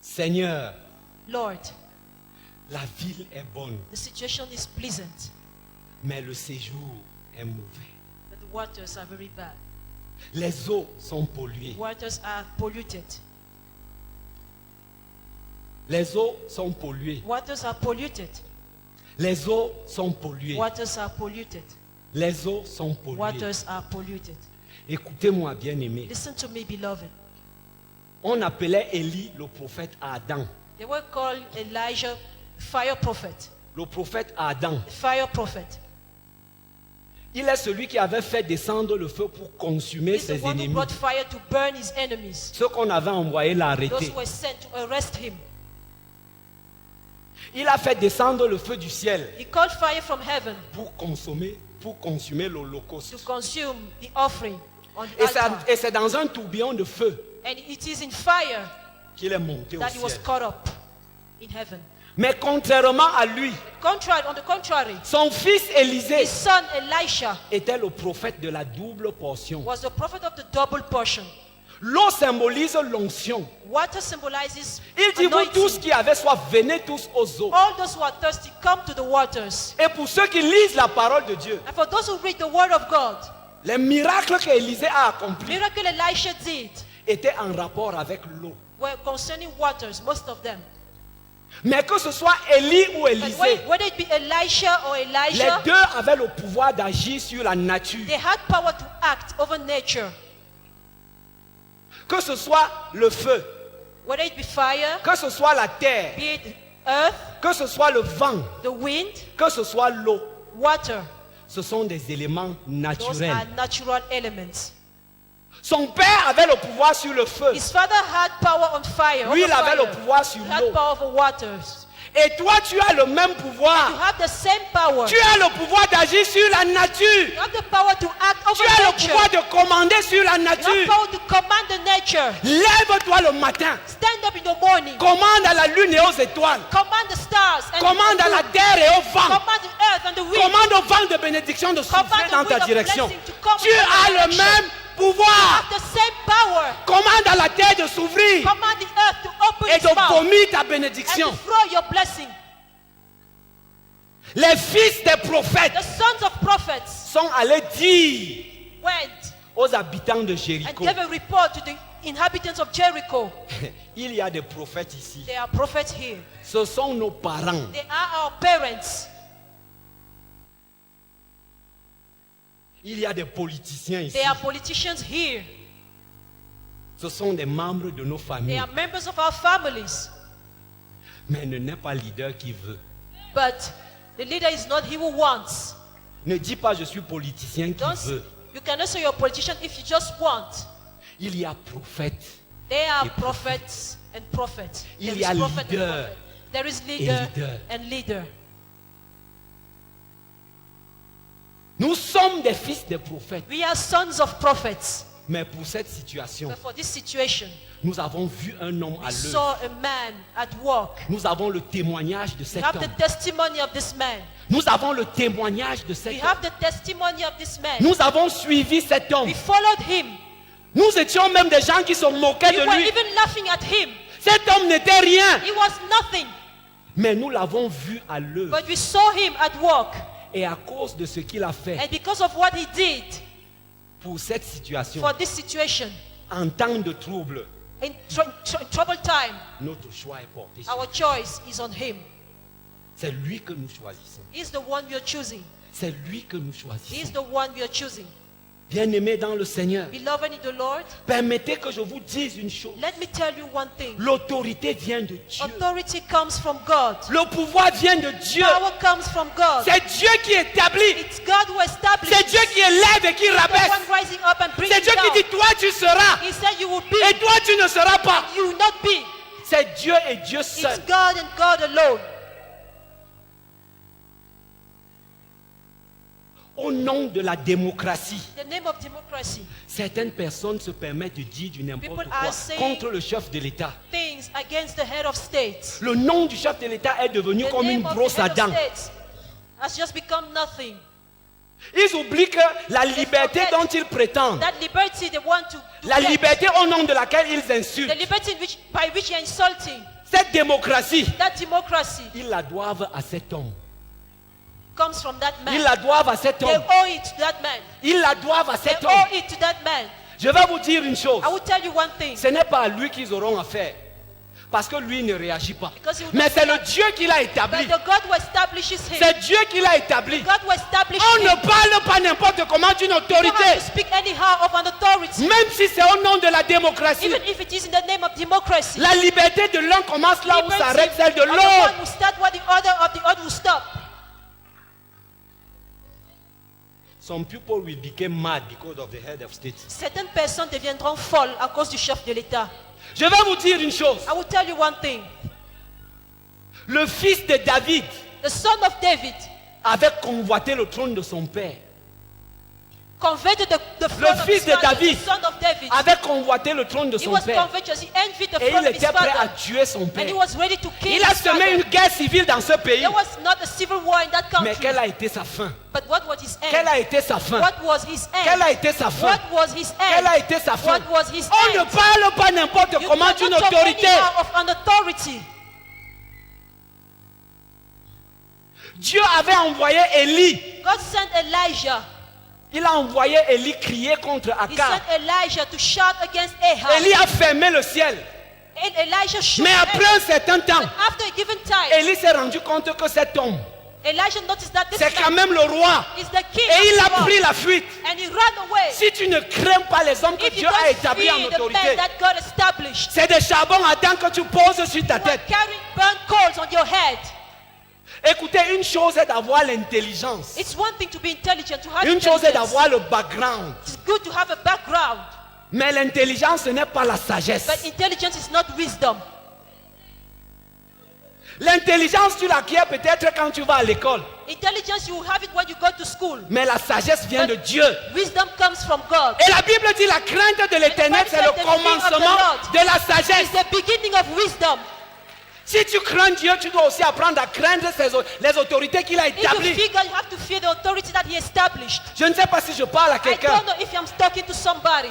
Seigneur,
Lord,
la ville est bonne,
the situation is pleasant,
mais le séjour est mauvais.
but the waters are very bad.
Les eaux sont polluées.
Waters are polluted.
Les eaux sont polluées.
Waters are polluted.
Les eaux sont polluées.
Waters are polluted.
Les eaux sont polluées.
Waters are polluted.
Écoutez-moi, bien-aimé.
Listen to me, beloved.
On appelait Élie le prophète Adam.
They were called Elijah, fire prophet.
Le prophète Adam.
The fire prophet.
Il est celui qui avait fait descendre le feu pour consumer
He's the
ses
one who
ennemis.
brought fire to burn his enemies.
Ceux qu'on avait envoyé
Those
l'arrêter.
who were sent to arrest him.
Il a fait descendre le feu du ciel
He called fire from heaven
pour consumer
to
l'holocauste.
consume the offering on the
Et
altar.
c'est dans un tourbillon de feu
And it is in fire
qu'il est monté au
that he was
ciel.
caught up in heaven.
Mais contrairement à lui,
On the contrary,
son fils Élisée
his son Elisha
était le prophète de la double portion.
was the prophet of the double portion.
L'eau symbolise l'onction.
Water symbolizes
Il dit, vous
anointing.
tous qui avez soif, venez tous aux eaux.
All those who are thirsty, come to the waters.
Et pour ceux qui lisent la parole de Dieu,
And for those who read the word of God,
les miracles qu'Élisée a accomplis
miracle Elisha did
étaient en rapport avec l'eau.
were concerning waters, most of them.
Mais que ce soit Élie ou
But
Élisée,
whether it be Elisha or
les
Elijah,
deux avaient le pouvoir d'agir sur la nature.
they had power to act over nature.
Que ce soit le feu,
Whether it be fire,
que ce soit la terre,
be it earth,
que ce soit le vent,
the wind,
que ce soit l'eau,
water,
ce sont des éléments
those
naturels.
are natural elements.
Son père avait le pouvoir sur le feu.
His father had power on fire.
Lui,
over
il avait le
fire.
pouvoir sur
He had
l'eau.
power over waters.
Et toi, tu as le même
You
pouvoir.
have the same power.
Tu as le pouvoir d'agir sur la nature.
You have the power to act over
Tu as le
nature.
pouvoir de commander sur la
You have
nature.
power to command the nature.
Lève-toi le matin.
Stand up in the morning.
Commande à la lune et aux étoiles.
Command the stars and
Commande
the
à la
moon.
terre et au vent.
Command the earth and the wind.
Commande au vent de bénédiction de souffler
Command the
dans ta
wind of
direction.
blessing to come
Tu
in your
as le
direction.
même
You
pouvoir.
have the same power.
Commande à la terre de s'ouvrir
Command the earth to open
et
its
de
mouth
vomir ta
and
bénédiction.
to throw your blessing.
Les fils des prophètes
The sons of prophets
sont allés dire
went
aux habitants de
and
Jéricho,
gave a report to the inhabitants of Jericho.
Il y a des prophètes ici.
There are prophets here.
Ce sont nos parents.
They are our parents.
Il y a des politiciens ici.
They are politicians here.
Ce sont des membres de nos
They
familles.
are members of our families.
Mais ne n'est pas leader qui veut.
But the leader is not he who wants.
Ne dis pas je suis politicien qui veut.
You cannot say you're a politician if you just want.
Il y a prophète.
There are
Et
prophets and prophets.
Il
There
y a
is prophet and
leader
prophet. There is leader
leader.
and leader.
Nous sommes des fils des prophètes.
We are sons of prophets.
Mais pour cette situation,
But for this situation,
nous avons vu un homme à
we
l'œuvre.
saw a man at work.
Nous avons le témoignage de
We
cet
have
homme.
the testimony of this man.
Nous avons le témoignage de
We
cet homme.
have the testimony of this man.
Nous avons suivi cet homme.
We followed him.
Nous étions même des gens qui se moquaient
We
de
were
lui.
even laughing at him.
Cet homme n'était rien.
He was nothing.
Mais nous l'avons vu à l'œuvre.
But we saw him at work.
Et à cause de ce qu'il a fait
And because of what he did
pour cette situation,
for this situation,
en temps de trouble,
in troubled time,
notre choix est porté sur
our
lui.
choice is on him.
C'est lui que nous choisissons.
He's the one we are choosing.
C'est lui que nous
He's
choisissons.
the one we are choosing.
Bien-aimés dans le Seigneur,
Beloved in the Lord,
permettez que je vous dise une chose.
let me tell you one thing.
L'autorité vient de Dieu.
Authority comes from God.
Le pouvoir vient de Dieu.
Power comes from God.
C'est Dieu qui établit.
It's God who establishes.
C'est Dieu qui élève et qui
The
rabaisse.
one rising up and bringing
C'est Dieu
down.
qui dit, toi tu seras.
He said you will
Et
be.
toi tu ne seras pas.
You will not be.
C'est Dieu et Dieu seul.
It's God and God alone.
Au nom de la démocratie,
The name of democracy.
certaines personnes se permettent de dire du n'importe
People
quoi
are saying-
contre le chef de l'État.
Things against the head of state.
Le nom du chef de l'État est devenu
The
comme une
name of
brosse
the
à
head of
dents.
state has just become nothing.
Ils oublient que la liberté dont ils prétendent,
That liberty they want to
la
get,
liberté au nom de laquelle ils
the
insultent,
liberty by which you're insulting,
cette démocratie,
that democracy
ils la doivent à cet homme.
comes from that man.
Ils la doivent à cet
They
homme.
owe it to that man.
Ils la doivent à
They
cet homme.
owe it to that man.
Je vais vous dire une chose.
I will tell you one thing.
Ce n'est pas à lui qu'ils auront affaire. Parce que lui ne réagit pas.
Because he will
Mais
not
c'est le
react.
Dieu qui l'a établi.
But the God who establishes him,
C'est Dieu qui l'a établi.
God who established
On
him,
ne parle pas n'importe comment d'une
you don't have
autorité.
to speak anyhow of an authority,
Même si c'est au nom de la démocratie.
even if it is in the name of democracy.
La liberté de l'un commence là où
Liberty
s'arrête celle de
of the one
l'autre.
will start where the other will stop.
Some people will become mad because of the head of state.
Certaines personnes deviendront folles à cause du chef de l'État.
Je vais vous dire une chose.
I will tell you one thing.
Le fils de David
The son of David
avait convoité le trône de son père.
converted the throne of
fils
his
de
father,
David
the son of David.
Avait convoité le trône de
He
son
was
père.
covetous. He envied the
Et
throne
il
of his
était prêt à
father.
tuer son
And he
père.
was ready to kill
Il a
his
semé
father.
une guerre civile dans ce pays.
There was not a civil war in that
Mais
country.
quelle a été sa fin?
But what was his
Quelle
end?
a été sa fin?
What was his end?
Quelle a été sa fin?
What was his end?
Quelle a été sa fin?
What was his
On ne
end?
parle pas n'importe
You
comment
cannot
d'une
talk
autorité.
anyhow of an authority.
Dieu avait envoyé Élie.
God sent Elijah.
Il a envoyé Élie crier contre
He
Akab.
sent Elijah to shout against Ahab.
Élie a fermé le ciel.
And Elijah shook
Mais après un
heaven.
certain temps,
After a given time,
Élie s'est rendu compte que cet homme,
Elijah noticed that this
c'est quand
man
même le roi.
is the king
Et il
of
a
the world.
pris la fuite.
And he ran away.
Si tu ne crains pas les hommes que
If you
Dieu a
don't
établis en
fear the
autorité,
men that God established,
c'est des charbons ardents que tu poses sur ta
you
tête.
will carry burnt coals on your head.
Écoutez, une chose est d'avoir l'intelligence.
It's one thing to be intelligent, to have
Une chose est
intelligence.
d'avoir le background.
It's good to have a background.
Mais l'intelligence, ce n'est pas la sagesse.
But intelligence is not wisdom.
L'intelligence, tu l'acquiers peut-être quand tu vas à l'école.
Intelligence, you will have it when you go to school.
Mais la sagesse vient de Dieu.
Wisdom comes from God.
Et la Bible dit la crainte de l'éternel, c'est le commencement de la sagesse.
It's the beginning of wisdom.
Si tu crains Dieu, tu dois aussi apprendre à craindre les autorités qu'il a
If you
établies.
fear God, you have to fear the authority that He established.
Je ne sais pas si je parle à
I
quelqu'un.
don't know if I'm talking to somebody.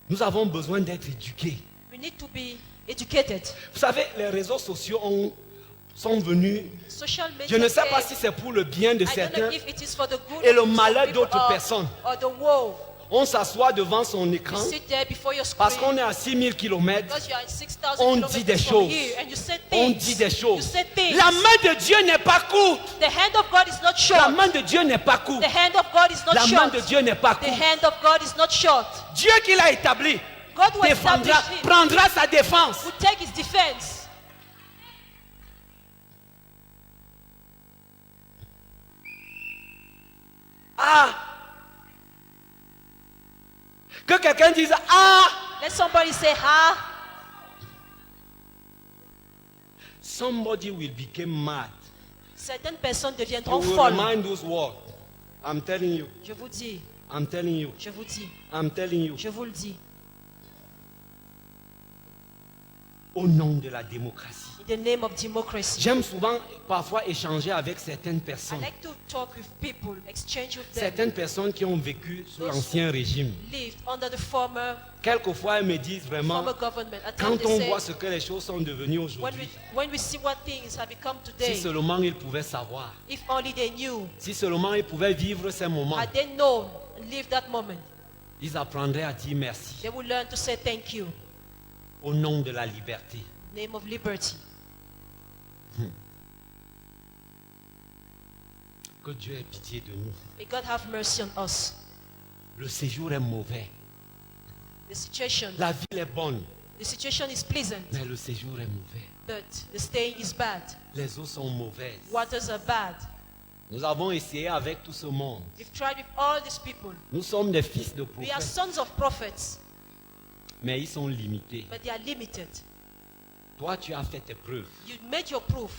Nous avons besoin d'être éduqués.
We need to be educated.
Vous savez, les réseaux sociaux sont venus.
Social media.
Je ne sais pas si c'est pour le bien de
I don't know
certains
if it is for the good
et
of
le
some
malheur
people
d'autres personnes.
or the woe.
On s'assoit devant son écran
You sit there before your
parce
screen
qu'on est à 6000 km.
because you are in 6,000
On dit des
kilometers from
choses.
here and you say
On
things.
dit des
You
choses.
say things.
La main de Dieu n'est pas courte.
The hand of God is not
La
short.
main de Dieu n'est pas courte.
The hand of God is not
La main
short.
de Dieu n'est pas
The
courte.
hand of God is not short.
Dieu qui l'a établi
God will
défendra,
establish him.
prendra sa défense.
Will take his defense.
Ah! Que quelqu'un dise ah!
Let somebody say, ha.
Somebody will become mad.
Certaines personnes
You
deviendront
will
folles.
remind those words. I'm telling you.
Je vous dis,
I'm telling you.
je vous dis,
I'm telling you.
je vous le dis.
Au nom de la démocratie.
In the name of democracy.
J'aime souvent parfois échanger avec certaines
I
personnes.
like to talk with people, exchange with them,
Certaines personnes qui ont vécu sous l'ancien régime.
lived under the former
Quelquefois, elles me disent vraiment,
government. At
quand
times
on
they
voit
say,
ce que les choses sont devenues aujourd'hui,
when we see what things have become
si
today,
seulement ils pouvaient savoir,
if only they knew,
si seulement ils pouvaient vivre ces moments,
had they known, lived that moment,
ils apprendraient à dire merci
they would learn to say thank you.
au nom de la liberté.
Name of liberty.
Que Dieu ait pitié de nous.
May God have mercy on us.
Le séjour est mauvais.
The situation
La ville est bonne,
is pleasant,
mais le séjour est mauvais.
but the stay is bad.
Les eaux sont mauvaises.
Waters are bad.
Nous avons essayé avec tout ce monde.
We've tried with all these people.
Nous sommes des fils de
We are
prophètes,
sons of prophets,
mais ils sont limités.
but they are limited.
Toi, tu as fait tes preuves.
You made your proof.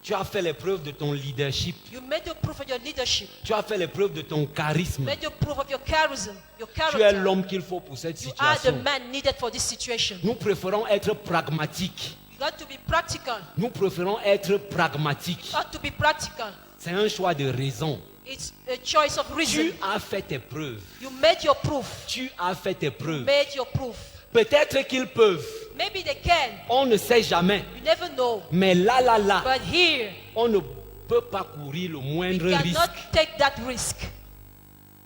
Tu as fait les preuves de ton leadership.
You made your proof of your leadership.
Tu as fait les preuves de ton charisme.
You made your proof of your charism, your
Tu es
character.
l'homme qu'il faut pour cette
You are the
situation.
man needed for this situation.
Nous préférons être pragmatiques.
You got to be practical.
Nous préférons être pragmatiques.
You got to be practical.
C'est un choix de raison.
It's a choice of reason.
Tu as fait tes preuves.
You made your proof.
Tu as fait tes preuves.
Made your proof.
Peut-être qu'ils peuvent.
Maybe they can.
On ne sait jamais.
You never know.
Mais là,
But here,
on ne peut pas courir le
we
moindre
cannot
risque.
take that risk.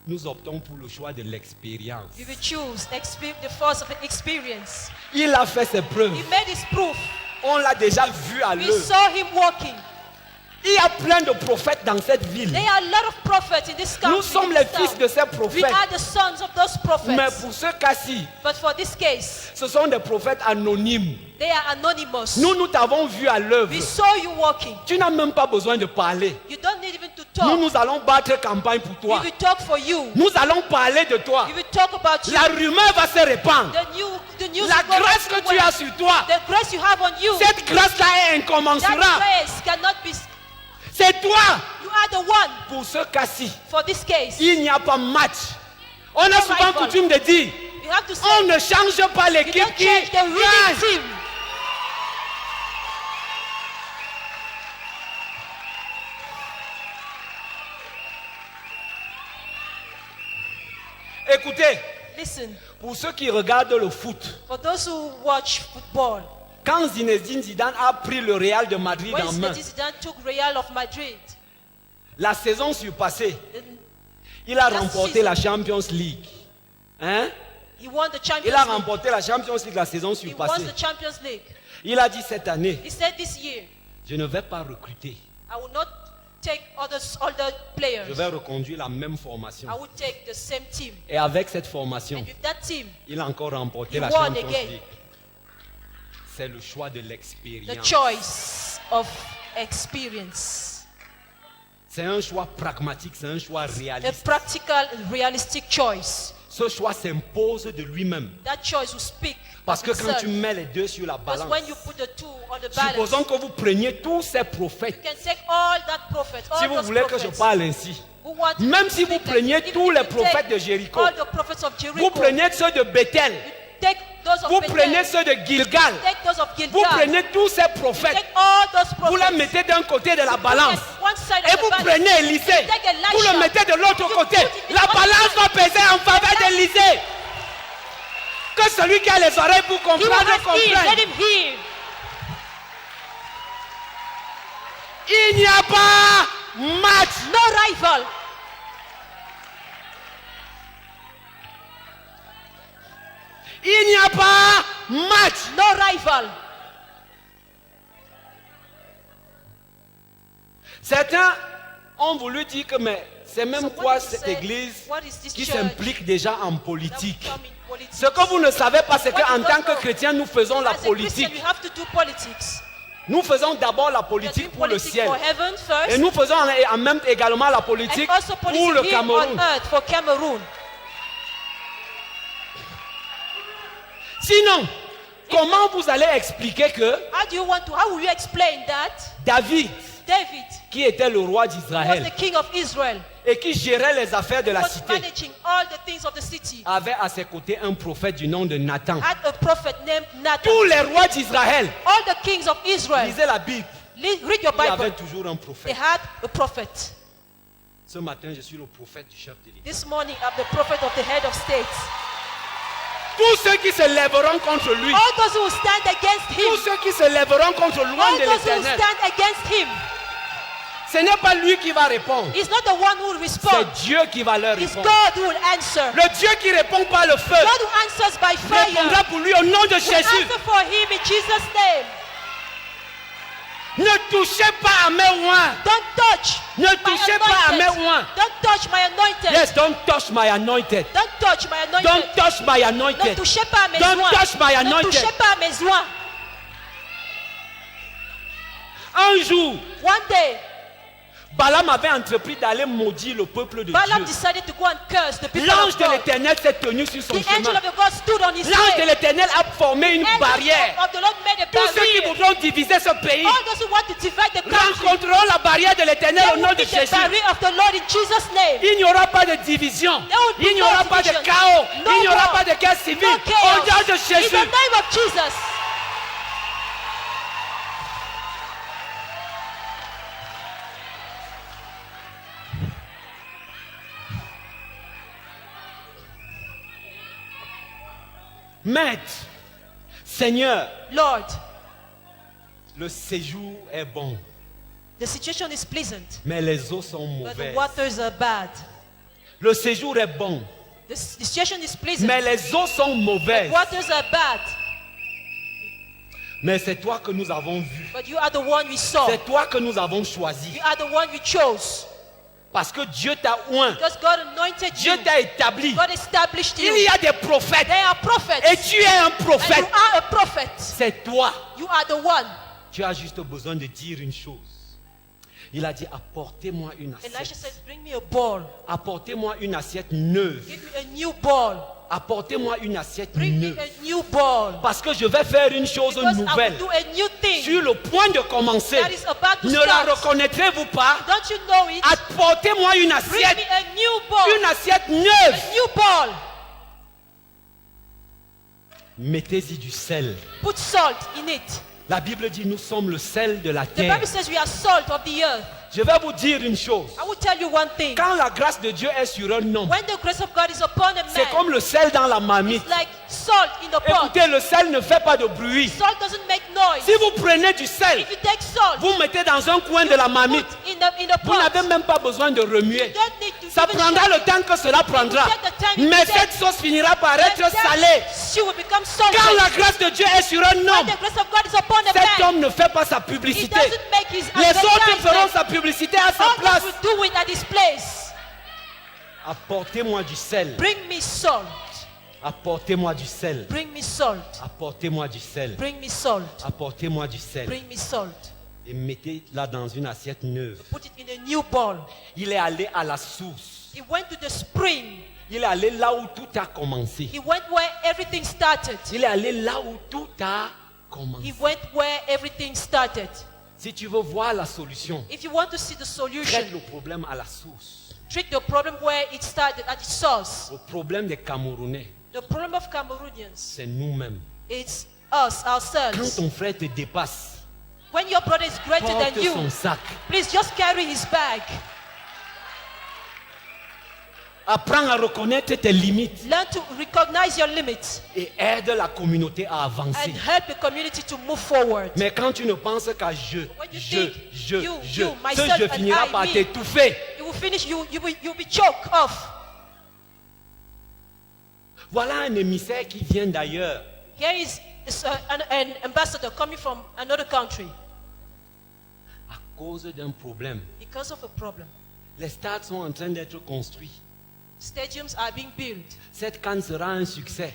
Nous optons pour le choix de l'expérience.
We will choose the force of experience.
Il a fait ses preuves.
He made his proof.
On l'a déjà vu à
We
l'œuvre.
saw him walking.
Il y a plein de prophètes dans cette ville.
There are a lot of prophets in this country.
Nous sommes
in
les
this
fils
town.
de ces
We
prophètes.
are the sons of those
Mais
prophets.
pour ce cas-ci,
But for this case,
ce sont des prophètes anonymes.
they are anonymous.
Nous t'avons vu à l'œuvre.
We saw you walking.
Tu n'as même pas besoin de parler.
You don't need even to
Nous
talk.
allons battre campagne pour
We
toi.
will talk for you.
Nous allons parler de toi.
We will talk about you.
La rumeur va se répandre.
The news
La
will go
grâce que tu
everywhere.
as sur toi,
The grace you have on you.
cette grâce-là est
That
incommensurable.
grace cannot be.
C'est toi.
You are the one
Pour ce cas-ci,
for this case.
il n'y a pas match. On a
No
souvent
rival.
coutume de dire,
You have to say,
on ne change pas
you
l'équipe
don't
qui
change the winning
gagne.
team.
Écoutez,
Listen,
pour ceux qui regardent le foot,
for those who watch football,
quand Zinedine Zidane a pris le Real de Madrid
when
en main,
Zinedine Zidane took Real of Madrid,
la saison surpassée,
then
il a
Last
remporté
season.
la Champions League. Hein?
he won the Champions
Il a
League.
remporté la Champions League la saison
He won
surpassée.
the Champions League.
Il a dit cette année,
He said this year,
je ne vais pas recruter.
I will not take other
Je
players.
vais reconduire la même formation.
I will take the same team.
Et avec cette formation,
And with that team,
il a encore remporté
He
la
won
Champions
again.
League. C'est le choix de
the
l'expérience.
choice of experience.
C'est un choix pragmatique, c'est un choix
A
réaliste.
practical and realistic choice.
Ce choix s'impose de lui-même.
That choice will speak.
Parce
of
que quand
itself.
tu mets les deux sur la
Because
balance,
when you put the two on the balance,
supposons que vous preniez tous ces
you
prophètes.
can take all that prophet, all
Si vous
those
voulez que je
prophets
parle ainsi,
who want to
même si vous
speak like
preniez
this,
tous
even
les
if you
prophètes
take
de Jéricho,
all the prophets of Jericho,
vous prenez ceux de Bethel,
you take those of
vous
Bethel,
prenez ceux de Gilgal,
take those of Gilgal,
vous prenez tous ces
you
prophètes,
take all those
vous les
prophets,
mettez d'un côté de la
put
balance.
at one side
Et
of
vous
the balance,
prenez Élisée,
take Elisha,
vous le mettez de l'autre
you
côté.
put it in
La
one
balance
side.
va peser en faveur d'Élisée. Que celui qui a les oreilles pour
He will
comprendre,
have ears,
comprenne.
let him hear.
Il n'y a pas match.
No rival.
Il n'y a pas match.
No rival.
Certains ont voulu dire que mais c'est même
So
quoi
what did you
cette
say?
église
What is this
qui
church
s'implique déjà en
that we
politique.
come in politics?
Ce que vous ne savez pas, c'est
What you
qu'en
don't
tant que
know.
chrétiens, nous faisons la
As a Christian,
politique.
we have to do politics.
Nous faisons d'abord la
We are
politique
doing
pour le
politics
ciel.
for heaven
Et
first,
nous faisons en même également la politique
and also
pour
politics
le
here
Cameroun.
on earth for Cameroon.
Sinon, comment vous allez expliquer que
How will you explain that
David,
David
qui était le roi
was the
d'Israël
king of Israel,
et qui gérait les affaires de la
was
cité,
managing all the things of the city,
avait à ses côtés un prophète du nom de Nathan?
had a prophet named Nathan?
Tous les rois d'Israël,
All the kings of Israel,
lisez la Bible,
read your
il y avait
Bible,
toujours un
they
prophète.
had a prophet.
Ce matin, je suis le prophète du chef de l'Église.
This morning I'm the prophet of the head of state.
Tous ceux qui se lèveront contre lui,
All those who will stand against
tous
him,
ceux qui se lèveront contre
all
loin de
those who will
l'Éternel,
stand against him,
ce n'est pas lui qui va répondre,
it's not the one who will respond,
c'est Dieu qui va leur
it's
répondre.
God who will answer.
Le Dieu qui répond par le feu
God who answers by fire
répondra pour lui au nom de
will
Jésus.
answer for him in Jesus' name.
Ne touchez pas à mes oins.
Don't touch
Ne
my
touchez pas à mes
anointed.
oins.
Don't touch my anointed.
Yes, don't touch my anointed.
Don't touch my
Don't
anointed.
touch my
Ne
anointed.
touchez pas à mes
Don't
oins.
touch my
Ne
anointed.
touchez pas à mes oins.
Un jour,
One day,
Balaam avait entrepris d'aller maudire le peuple de
Balaam
Dieu.
decided to go and curse the people
L'ange
of
de
God.
l'Éternel s'est tenu sur son
The angel
chemin.
of the God stood on his
L'ange de
way.
l'Éternel a formé une
Angel
barrière.
of the Lord made a
Tous ceux qui
barrier.
voudront diviser ce pays
All those who want to divide the country,
rencontreront la barrière de l'Éternel
they
au nom
will
de
meet the
Jésus.
barrier of the Lord in Jesus' name.
Il n'y aura pas de division.
There will be
Il n'y
no
aura pas de
division.
chaos.
No
Il n'y aura
war.
pas de guerre civile.
No
Au
chaos.
nom de
In
Jésus.
the name of Jesus.
Maître, Seigneur,
Lord,
le séjour est bon,
the situation is pleasant,
mais les eaux sont
but the
mauvaises.
waters are bad.
Le séjour est bon,
The situation is pleasant,
mais les eaux sont mauvaises.
waters are bad.
Mais c'est toi que nous avons vu.
But you are the one we saw.
C'est toi que nous avons choisi.
You are the one we chose.
Parce que Dieu t'a oint.
Because God anointed
Dieu
you.
t'a établi.
God established you.
Il y a des prophètes.
They are prophets.
Et tu es un
And
prophète.
you are a prophet.
C'est toi.
You are the one.
Tu as juste besoin de dire une chose. Il a dit, apportez-moi une
Elisha
assiette.
said, bring me a ball.
Apportez-moi une assiette neuve.
Give me a new ball.
Apportez-moi une assiette
Bring me
neuve.
a new ball.
Parce que je vais faire une chose
Because I
nouvelle.
will do a new thing
Sur le point de commencer.
that is about to
Ne la
start.
reconnaîtrez-vous pas?
Don't you know it?
Apportez-moi une
Bring
assiette.
me a new ball.
Une assiette
A
neuve.
new ball.
Mettez-y du sel.
Put salt in it.
La Bible dit, nous sommes le sel de la
The
terre.
Bible says we are salt of the earth.
Je vais vous dire une chose.
I will tell you one thing.
Quand la grâce de Dieu est sur un homme,
When the grace of God is upon a
c'est
man,
comme le sel dans la marmite.
it's like salt in the pot.
Écoutez, le sel ne fait pas de bruit.
Salt doesn't make noise.
Si vous prenez du sel,
If you take salt,
vous mettez dans un coin de la marmite,
put in the
vous
pot,
n'avez même pas besoin de remuer.
you don't need to
Ça
even
prendra
shake
le temps que cela prendra. Mais cette sauce finira par
it.
être
Then that
salée.
stew will become salty.
Quand la grâce de Dieu est sur un
When
homme,
the grace of God is upon a
cet
man,
homme ne fait pas sa
he
publicité.
doesn't make his
Les autres feront
advertisement.
sa publicité à sa
Others
place.
will do it at his place.
Apportez-moi du sel.
Bring me salt.
Apportez-moi du sel.
Bring me salt.
Apportez-moi du sel.
Bring me salt.
Apportez-moi du sel.
Bring me salt.
Et mettez-la dans une assiette neuve.
Put it in a new bowl.
Il est allé à la source.
He went to the spring.
Il est allé là où tout a commencé.
He went where everything started.
Il est allé là où tout a
He
commencé.
went where everything started.
Si tu veux voir la solution,
If you want to see the
traite
solution,
le problème à la source.
treat the problem where it started, at its source.
Le problème des Camerounais,
The problem of Cameroonians,
c'est nous-mêmes.
it's us,
Quand
ourselves.
ton frère te dépasse,
When your brother is greater
porte
than you,
son sac.
please just carry his bag.
Apprends à reconnaître tes limites
Learn to recognize your limits
et aide la communauté à avancer.
and help the community to move forward.
Mais quand tu ne penses qu'à je,
When you
je,
think
je,
you,
je,
you,
ce
myself
je
and
finira
I,
par
me.
t'étouffer.
You will finish, you'll be choked off.
Voilà un émissaire qui vient d'ailleurs.
Here is an ambassador coming from another country
À cause d'un problème.
because of a problem.
Les stades sont en train d'être construits.
Stadiums are being built.
Cette canne sera un succès.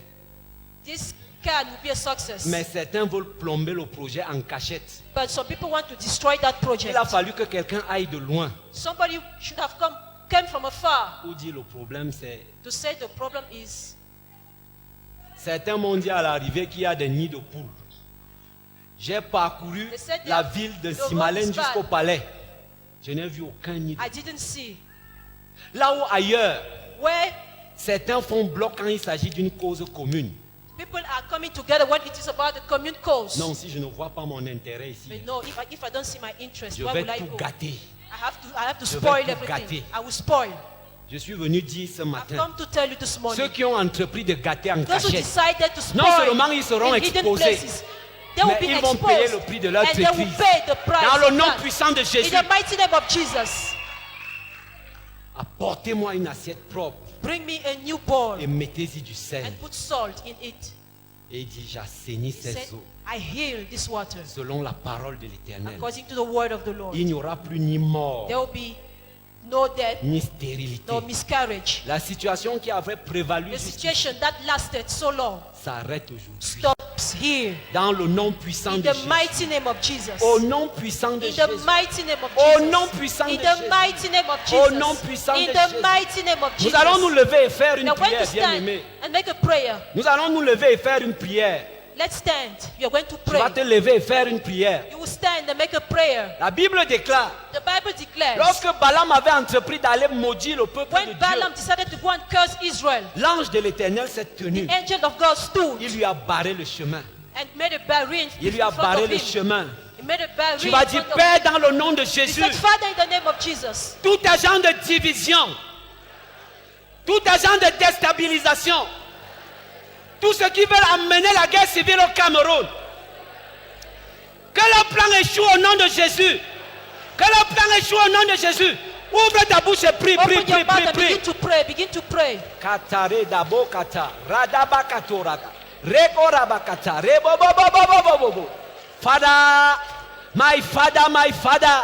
This can will be a success.
Mais certains veulent plomber le projet en cachette.
But some people want to destroy that project.
Il a fallu que quelqu'un aille de loin
Somebody should have came from afar
pour dire le problème c'est...
to say the problem is
Certains m'ont dit à l'arrivée qu'il y a des nids de poules. J'ai parcouru
They said
la
the-
ville de
the road
Simalène
is bad.
jusqu'au palais. Je n'ai vu aucun nid de
I didn't see.
Là où ailleurs,
Where
certains font bloc quand il s'agit d'une cause commune.
people are coming together when it is about the commune cause.
Non, si je ne vois pas mon intérêt ici,
But no, if I don't see my interest,
je
where
vais
will I
tout
go?
gâter.
I have to
Je vais
spoil
tout
everything.
gâter.
I will spoil.
Je suis venu dire ce
I've
matin,
come to tell you this
ceux
morning.
qui ont entrepris de gâter en
Those who
cachette,
decided to spoil
non seulement ils seront
in hidden
exposés,
places, they will
mais
be
ils vont payer
exposed
le prix de leur
and they will
traîtrise.
pay the price.
Dans le
of
nom
that.
puissant de
In
Jésus,
the mighty name of Jesus,
apportez-moi une assiette propre
bring me a new bowl
et mettez-y du sel.
and put salt in it.
Et il dit, j'assainis
He said,
ces eaux
I heal this water
selon la parole de l'Éternel.
according to the word of the Lord.
Il n'y aura plus ni mort,
There will be no death,
ni stérilité.
no miscarriage.
La situation qui avait prévalu
The
jusqu'ici
situation that lasted so long
s'arrête aujourd'hui.
stops here.
Dans le nom puissant
In
de
the
Jésus.
mighty name of Jesus.
Au nom puissant de
In the
Jésus.
mighty name of
Au
Jesus.
nom puissant
In
de
the
Jésus.
mighty name of
Au
Jesus.
nom puissant
In
de
the
Jésus.
mighty name of Jesus.
Nous allons nous lever et faire une
Now when
prière,
to
bien
stand
aimé.
and make a prayer,
Nous allons nous lever et faire une prière.
let's stand. You are going to
Tu vas te
pray.
lever et faire une prière.
You will stand and make a prayer.
La Bible déclare,
The Bible declares
lorsque Balaam avait entrepris d'aller maudire le peuple de
when
Dieu,
Balaam decided to go and curse Israel,
l'ange de l'Éternel s'est tenu.
the angel of God stood
Il lui a barré le chemin.
and made a barrier
Il lui
in
a
front
barré
of
le
him.
chemin.
He made a barrier
Tu vas
in
dire,
front of
Père,
him.
dans le nom de
He
Jésus,
said, Father, in the name of Jesus,
tout agent de division, tout agent de déstabilisation, tous ceux qui veulent amener la guerre civile au Cameroun, que leur plan échoue au nom de Jésus. Que leur plan échoue au nom de Jésus. Ouvre ta bouche et prie, prie,
open your
prie,
mouth
prie,
and begin
prie.
to pray. Begin to pray.
Katare dabo kata, radaba katoraka, rekoraba kata, rebobobobobobobo. Father, my Father, my Father,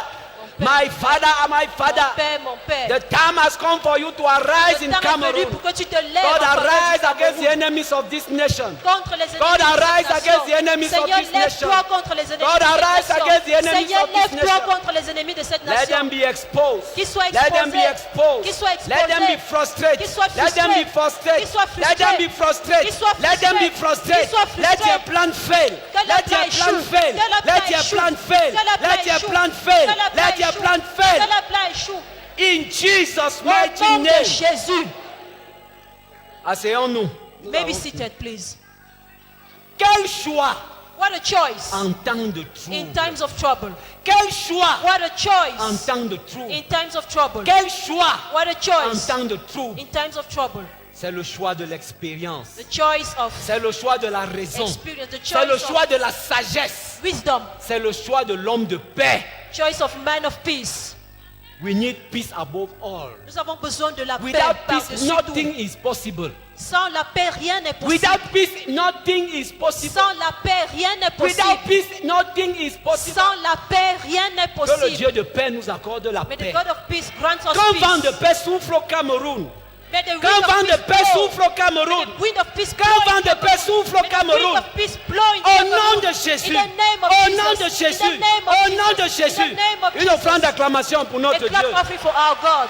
my Father, my Father.
Mon Père, mon Père.
The time has come for you to arise
Le
in
temps est venu
Cameroon.
pour que tu te lèves
God,
en faveur du
arise against the
Cameroun.
enemies of this nation.
Contre les ennemis
God,
de cette
arise
nation.
against the enemies of
Seigneur,
this nation.
lève-toi contre les ennemis
God,
de cette
arise
nation.
against the enemies
Seigneur,
of this
lève-toi
nation.
contre les ennemis de cette
Let
nation.
them be exposed.
Qu'ils soient
Let them be
exposés. Qu'ils soient
exposed. Let them be
exposés.
frustrated.
Qu'ils soient
Let them be
frustrés. Qu'ils soient
frustrated. Let them be frustrated.
Qu'ils soient
Let them be
frustrés. Qu'ils soient
frustrated. Let
frustrés.
your plan fail.
Que leur
Let
plan
your plan
échoue.
fail.
Que leur
Let
plan
your
échoue.
plan fail.
Que leur plan
Let your
échoue.
plan fail.
Que leur plan
Let your
échoue.
plan
Que
fail.
leur plan échoue.
In Jesus'
Au
mighty
nom de
name.
Jésus.
Asseyons-nous.
May be seated, please.
Quel choix
What a choice
en temps de
in
trouble.
times of trouble.
Quel choix
What a
en
choice
temps de trouble.
in times of trouble.
Quel choix
What a
en
choice
temps de trouble.
in times of trouble.
C'est le choix de l'expérience.
The choice of
C'est le choix de la raison.
experience, the
C'est le
choice
choix
of
de la sagesse.
wisdom,
C'est le choix de l'homme de paix.
choice of man of peace.
We need peace above all.
Nous avons besoin de la paix
Without peace,
par-dessus
nothing
tout.
is possible.
Sans la paix, rien n'est possible.
Without peace, nothing is possible.
Sans la paix, rien n'est
Without
possible.
peace, nothing is possible.
Sans la paix, rien n'est
Que le
possible.
Dieu de paix nous accorde la
May the
paix.
God of peace grant us
Qu'un vent de
peace.
paix souffle au Cameroun.
May the wind
Qu'un vent
of
de
peace
paix
blow.
souffle au Cameroun.
May the wind of peace blow
Qu'un
in
vent de paix
Cameroon.
souffle au
May the wind
Cameroun.
of peace blow in
Au
Cameroon.
nom de
In
Jésus.
the name of
Au
Jesus.
nom de
In
Jésus.
the name of
Au
Jesus.
nom de
In
Jésus.
the name of
Une offrande
Jesus.
d'acclamation pour
A
notre
clap
Dieu.
offering for our God.